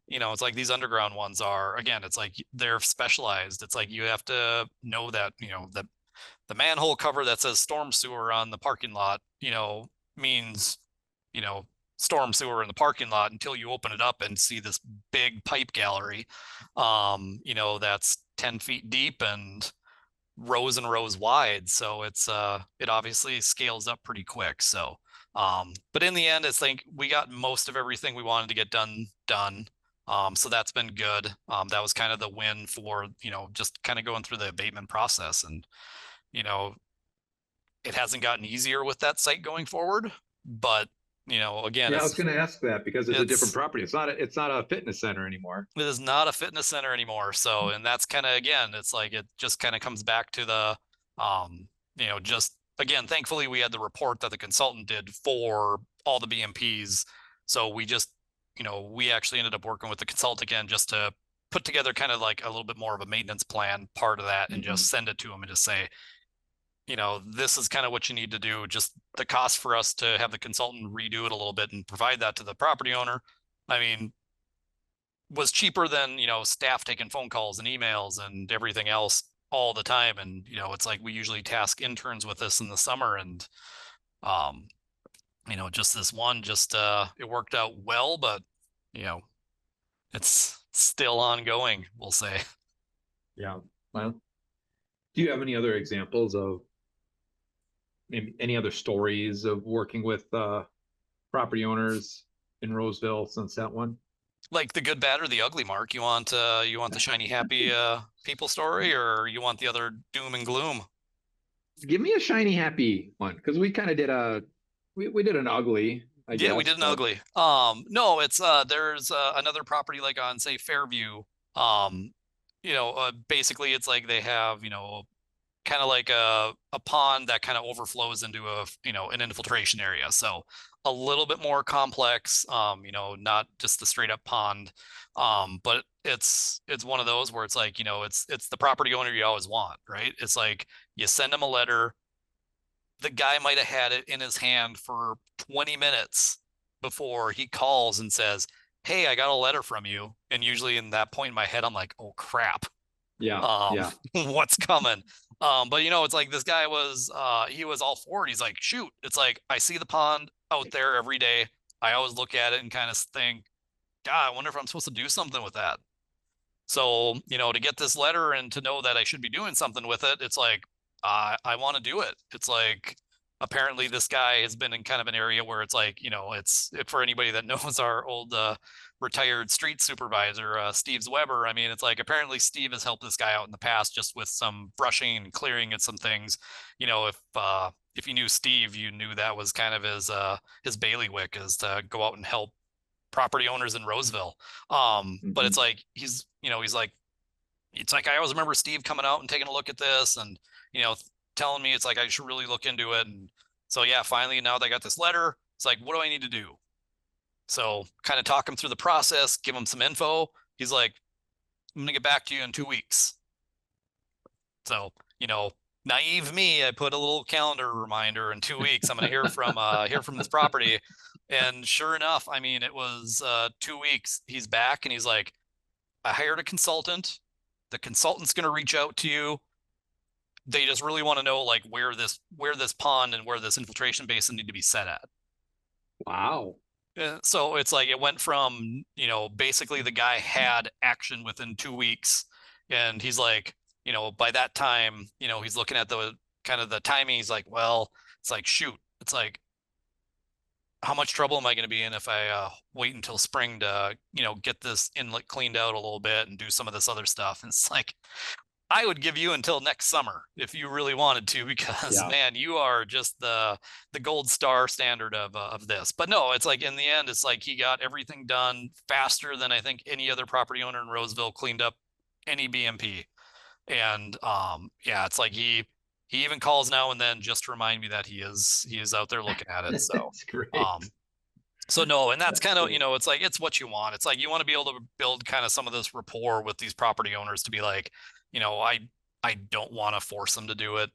it's like these underground ones are, again, it's like they're specialized. It's like, you have to know that, the manhole cover that says storm sewer on the parking lot, means, storm sewer in the parking lot, until you open it up and see this big pipe gallery, that's 10 feet deep and rows and rows wide. So it's it obviously scales up pretty quick. So but in the end, it's like we got most of everything we wanted to get done. So that's been good. That was kind of the win for just kind of going through the abatement process. And it hasn't gotten easier with that site going forward, but again, Yeah, I was going to ask that, because it's a different it's property. It's not a fitness center anymore. it is not a fitness center anymore. So, and that's kind of, again, it's like, it just kind of comes back to the just, again, thankfully we had the report that the consultant did for all the BMPs. So we just, we actually ended up working with the consultant again, just to put together kind of like a little bit more of a maintenance plan part of that, and just send it to them and just say, this is kind of what you need to do. Just the cost for us to have the consultant redo it a little bit and provide that to the property owner, I mean, was cheaper than, staff taking phone calls and emails and everything else all the time. And, it's like, we usually task interns with this in the summer, and, just this one, just, it worked out well, but, it's still ongoing, we'll say. Yeah. Well, do you have any other examples of maybe any other stories of working with property owners in Roseville since that one? Like the good, bad, or the ugly, Mark? You want the shiny, happy people story, or you want the other doom and gloom? Give me a shiny, happy one, because we kind of did we did an ugly, I guess. Yeah, we did an ugly. No, it's there's another property like on, say, Fairview. Basically it's like they have, kind of like a pond that kind of overflows into an infiltration area. So a little bit more complex, not just the straight up pond. But it's one of those where it's like, it's the property owner you always want, right? It's like, you send them a letter, the guy might have had it in his hand for 20 minutes before he calls and says, hey, I got a letter from you. And usually in that point in my head, I'm like, oh crap. Yeah. What's coming? But it's like, this guy was he was all for it. He's like, shoot, it's like, I see the pond out there every day. I always look at it and kind of think, God, I wonder if I'm supposed to do something with that. So, to get this letter and to know that I should be doing something with it, it's like, I want to do it. It's like, apparently this guy has been in kind of an area where it's like, for anybody that knows our old retired street supervisor, Steve's Weber. I mean, it's like apparently Steve has helped this guy out in the past just with some brushing and clearing and some things. If you knew Steve, you knew that was kind of his bailiwick, is to go out and help property owners in Roseville. But it's like he's like, it's like I always remember Steve coming out and taking a look at this and telling me it's like I should really look into it. And so yeah, finally now that I got this letter, it's like, what do I need to do? So kind of talk him through the process, give him some info. He's like, I'm gonna get back to you in 2 weeks. So naive me, I put a little calendar reminder in 2 weeks. I'm gonna hear from this property, and sure enough, I mean, it was 2 weeks. He's back and he's like, I hired a consultant. The consultant's going to reach out to you. They just really want to know like where this pond and where this infiltration basin need to be set at. Wow. So it's like it went from, basically the guy had action within 2 weeks, and he's like, by that time, he's looking at the kind of the timing. He's like, well, it's like, shoot, it's like, how much trouble am I going to be in if I wait until spring to, get this inlet cleaned out a little bit and do some of this other stuff? And it's like, I would give you until next summer if you really wanted to, because man, you are just the gold star standard of this. But no, it's like in the end, it's like he got everything done faster than I think any other property owner in Roseville cleaned up any BMP. And it's like he even calls now and then just to remind me that he is out there looking at it. So That's great. So no, and that's kind of, it's like, it's what you want. It's like, you want to be able to build kind of some of this rapport with these property owners to be like, I don't want to force them to do it.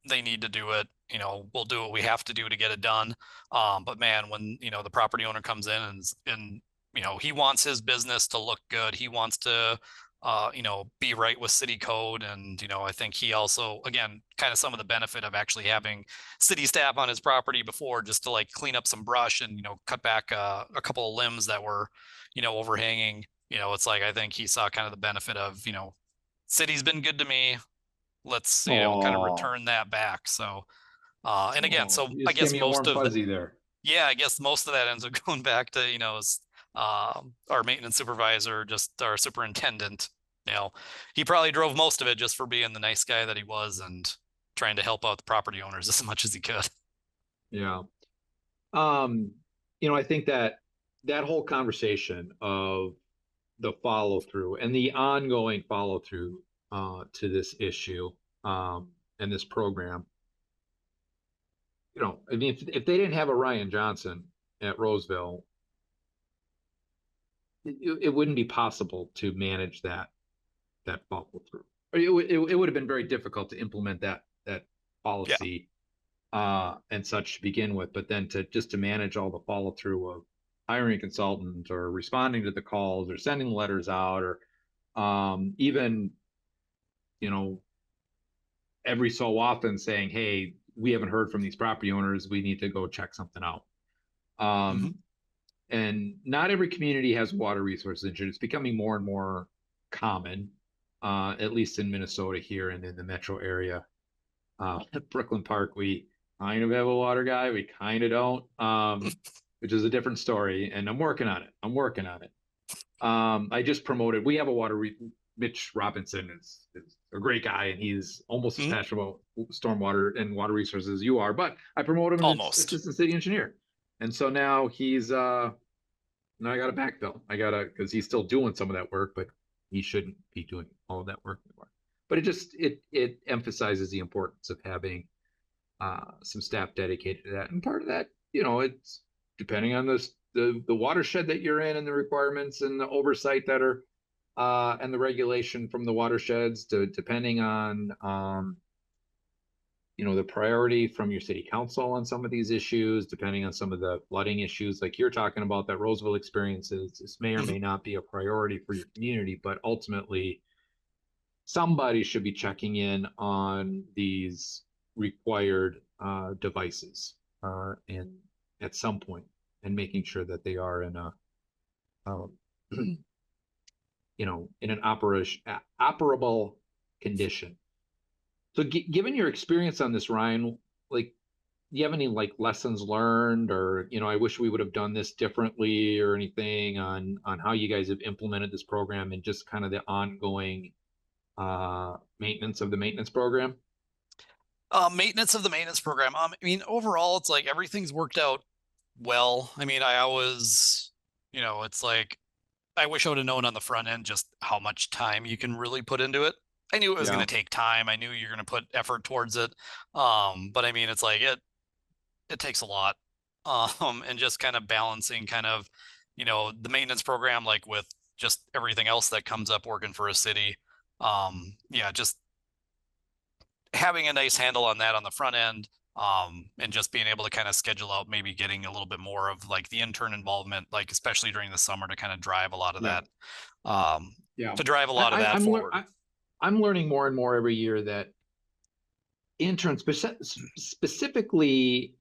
They need to do it. We'll do what we have to do to get it done. But man, when, the property owner comes in and he wants his business to look good. He wants to, be right with city code. And, I think he also, again, kind of some of the benefit of actually having city staff on his property before, just to like clean up some brush and, cut back a couple of limbs that were, overhanging. It's like, I think he saw kind of the benefit of, city's been good to me. Let's, kind of return that back. So, and again, so I guess most of fuzzy there. Yeah, I guess most of that ends up going back to, our maintenance supervisor, just our superintendent. He probably drove most of it just for being the nice guy that he was and trying to help out the property owners as much as he could. Yeah. I think that whole conversation of the follow through and the ongoing follow through to this issue and this program, I mean, if they didn't have a Ryan Johnson at Roseville, it wouldn't be possible to manage that follow through. It would have been very difficult to implement that policy and such to begin with. But then to manage all the follow through of hiring a consultant or responding to the calls or sending letters out or even every so often saying, hey, we haven't heard from these property owners, we need to go check something out. And not every community has water resources. It's becoming more and more common, at least in Minnesota here and in the metro area. At Brooklyn Park, we kind of have a water guy. We kind of don't, which is a different story. And I'm working on it. I just promoted. We have a Mitch Robinson is a great guy, and he's almost as passionate about stormwater and water resources as you are. But I promoted him as assistant city engineer. And so now he's now I got to backfill. Because he's still doing some of that work, but he shouldn't be doing all of that work anymore. But it emphasizes the importance of having some staff dedicated to that. And part of that, it's depending on the watershed that you're in and the requirements and the oversight that are and the regulation from the watersheds, depending on the priority from your city council on some of these issues, depending on some of the flooding issues like you're talking about that Roseville experiences. This may or may not be a priority for your community, but ultimately somebody should be checking in on these required devices and at some point and making sure that they are in a in an operable condition. So given your experience on this, Ryan, like you have any like lessons learned, or, I wish we would have done this differently, or anything on how you guys have implemented this program and just kind of the ongoing maintenance of the maintenance program? Maintenance of the maintenance program. I mean, overall, it's like everything's worked out well. I mean, I always, it's like I wish I would have known on the front end just how much time you can really put into it. I knew it was Yeah. going to take time. I knew you're going to put effort towards it. But I mean, it's like it takes a lot. And just kind of balancing kind of, the maintenance program, like with just everything else that comes up working for a city. Yeah, just having a nice handle on that on the front end. And just being able to kind of schedule out, maybe getting a little bit more of like the intern involvement, like especially during the summer, to kind of drive a lot of that. Yeah. To drive a lot of that forward. I'm learning more and more every year that interns, specifically,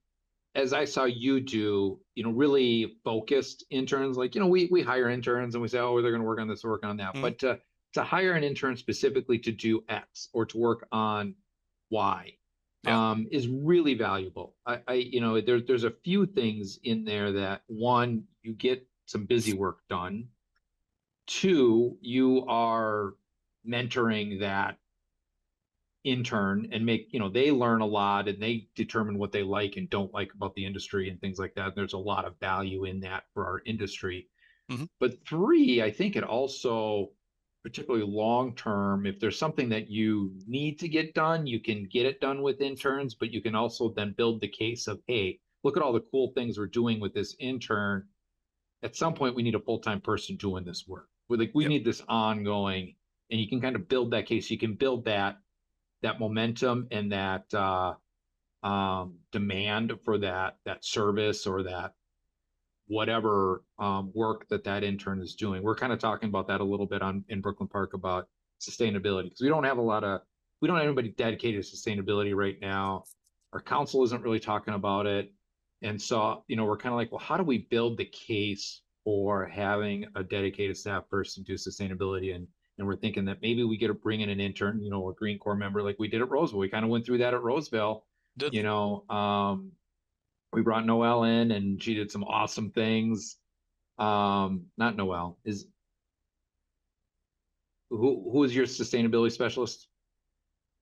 as I saw you do, really focused interns, like, we hire interns and we say, oh, they're going to work on this, work on that. But to hire an intern specifically to do X or to work on Y is really valuable. There's a few things in there that, one, you get some busy work done. Two, you are mentoring that intern and they learn a lot and they determine what they like and don't like about the industry and things like that. And there's a lot of value in that for our industry. But three, I think it also, particularly long term, if there's something that you need to get done, you can get it done with interns, but you can also then build the case of, hey, look at all the cool things we're doing with this intern. At some point, we need a full-time person doing this work. We need this ongoing, and you can kind of build that case. You can build that momentum and that demand for that service or that whatever work that intern is doing. We're kind of talking about that a little bit in Brooklyn Park about sustainability, because we don't have anybody dedicated to sustainability right now. Our council isn't really talking about it. And so, we're kind of like, well, how do we build the case for having a dedicated staff person do sustainability? And we're thinking that maybe we get to bring in an intern, a Green Corps member, like we did at Roseville. We kind of went through that at Roseville. We brought Noelle in and she did some awesome things. Not Noelle, who is your sustainability specialist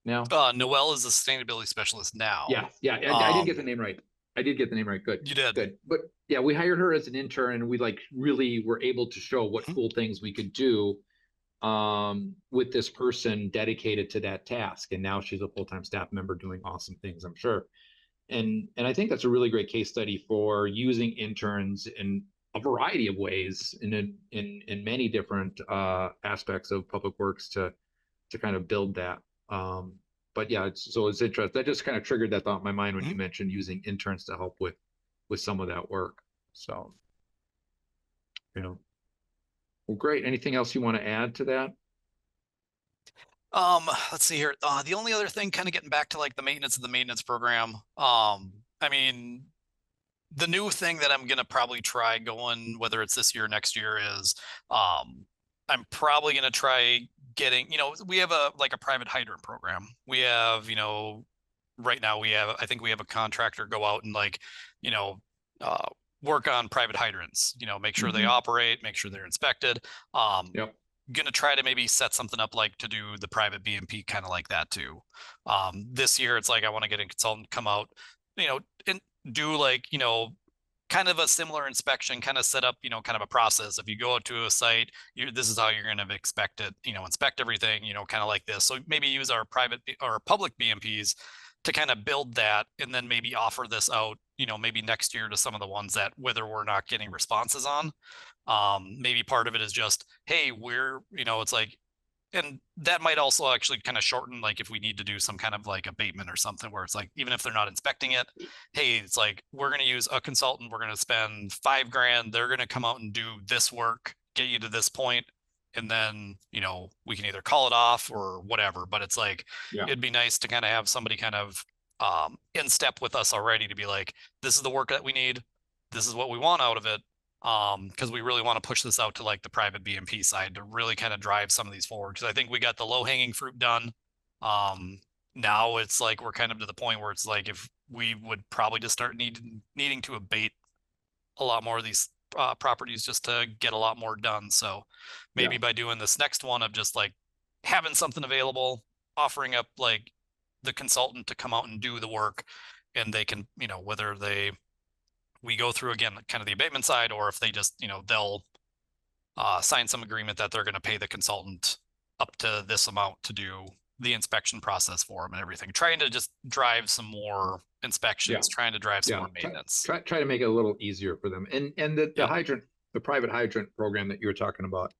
now? Noelle is a sustainability specialist now. Yeah. I did get the name right. Good. You did. Good. But yeah, we hired her as an intern and we really were able to show what cool things we could do with this person dedicated to that task. And now she's a full-time staff member doing awesome things, I'm sure. And I think that's a really great case study for using interns in a variety of ways in many different aspects of public works to kind of build that. But yeah, it's interesting. That just kind of triggered that thought in my mind when you mentioned using interns to help with some of that work. So, well, great. Anything else you want to add to that? Let's see here. The only other thing, kind of getting back to like the maintenance of the maintenance program. I mean, the new thing that I'm gonna probably try going, whether it's this year or next year, is I'm probably gonna try getting, we have a private hydrant program. We have, right now I think we have a contractor go out and work on private hydrants, make sure they operate, make sure they're inspected. Gonna try to maybe set something up like to do the private BMP kind of like that too. This year it's like I want to get a consultant come out, and do kind of a similar inspection, kind of set up, kind of a process. If you go out to a site, this is how you're going to expect it, inspect everything, kind of like this. So maybe use our private or public BMPs to kind of build that, and then maybe offer this out, maybe next year to some of the ones that whether we're not getting responses on. Maybe part of it is just, hey, it's like, and that might also actually kind of shorten, like if we need to do some kind of like abatement or something where it's like, even if they're not inspecting it, hey, it's like, we're going to use a consultant, we're going to spend $5,000, they're going to come out and do this work, get you to this point, and then, we can either call it off or whatever. But it's like, it'd be nice to kind of have somebody kind of in step with us already to be like, this is the work that we need, this is what we want out of it. Because we really want to push this out to like the private BMP side to really kind of drive some of these forward. Because I think we got the low hanging fruit done. Now it's like we're kind of to the point where it's like, if we would probably just start needing to abate a lot more of these properties just to get a lot more done. So maybe by doing this next one of just like having something available, offering up like the consultant to come out and do the work, and they can, you know, whether we go through again kind of the abatement side, or if they just, you know, they'll sign some agreement that they're going to pay the consultant up to this amount to do the inspection process for them and everything, trying to just drive some more inspections, trying to drive some more maintenance. Try to make it a little easier for them. And the hydrant, the private hydrant program that you were talking about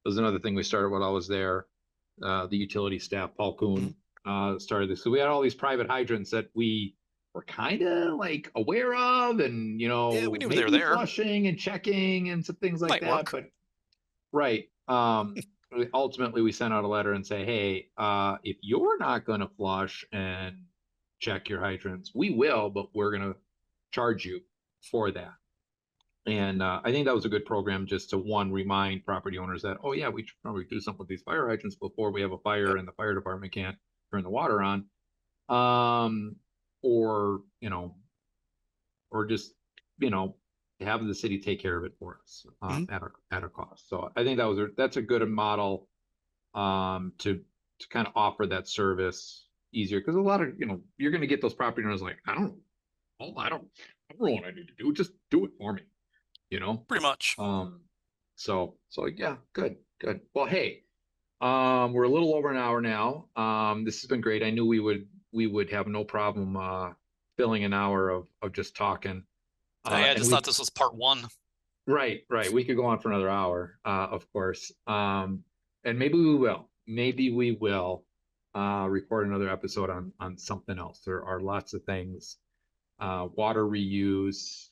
was another thing we started while I was there. The utility staff, Paul Kuhn, started this. So we had all these private hydrants that we were kind of like aware of, and we knew maybe they were flushing and checking and some things like that. But ultimately we sent out a letter and say, hey, if you're not going to flush and check your hydrants, we will, but we're going to charge you for that. And I think that was a good program, just to remind property owners that, oh yeah, we should probably do something with these fire hydrants before we have a fire and the fire department can't turn the water on. Or just, have the city take care of it for us at a cost. So I think that's a good model to kind of offer that service easier, because a lot of, you're going to get those property owners like, I don't know what I need to do, just do it for me, pretty much. So yeah, good. Well, hey, we're a little over an hour now. This has been great. I knew we would have no problem filling an hour of just talking. I just thought this was part one. Right. We could go on for another hour, of course. And maybe we will record another episode on something else. There are lots of things, water reuse,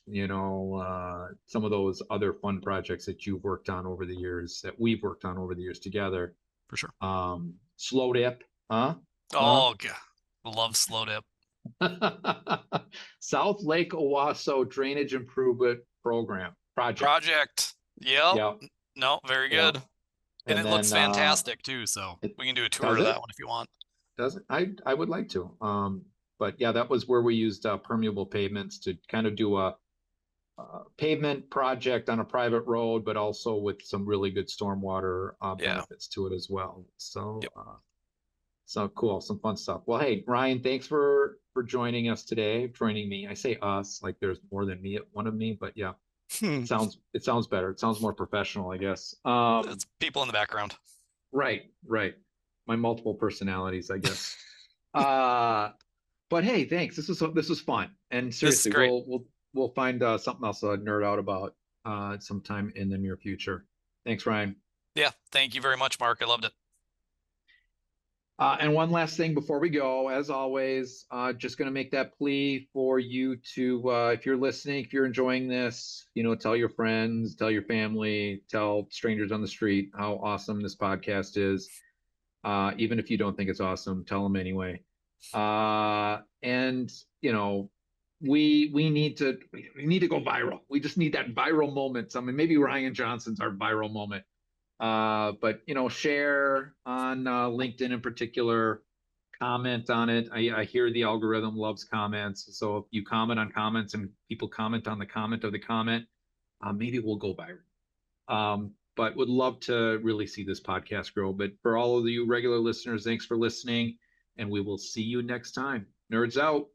some of those other fun projects that you've worked on over the years, that we've worked on over the years together. For sure. Slow dip, huh? Oh, God. I love slow dip. South Lake Owasso Drainage Improvement Project. Yep. No, very good. Yep. And it looks fantastic too. So we can do a tour of that one if you want. Does it? I would like to. But yeah, that was where we used permeable pavements to kind of do a pavement project on a private road, but also with some really good stormwater benefits to it as well. So, so cool, some fun stuff. Well, hey, Ryan, thanks for joining us today. Joining me, I say us like there's more than one of me, but yeah, it sounds better. It sounds more professional, I guess. It's people in the background. Right. My multiple personalities, I guess. But hey, thanks. This was fun, and seriously, we'll find something else to nerd out about sometime in the near future. Thanks, Ryan. Yeah, thank you very much, Mark. I loved it. And one last thing before we go, as always, just going to make that plea for you to, if you're listening, if you're enjoying this, tell your friends, tell your family, tell strangers on the street how awesome this podcast is. Even if you don't think it's awesome, tell them anyway. And we need to go viral. We just need that viral moment. I mean, maybe Ryan Johnson's our viral moment. But share on LinkedIn in particular, comment on it. I hear the algorithm loves comments. So if you comment on comments and people comment on the comment of the comment, maybe we'll go viral. But would love to really see this podcast grow. But for all of you regular listeners, thanks for listening, and we will see you next time. Nerds out.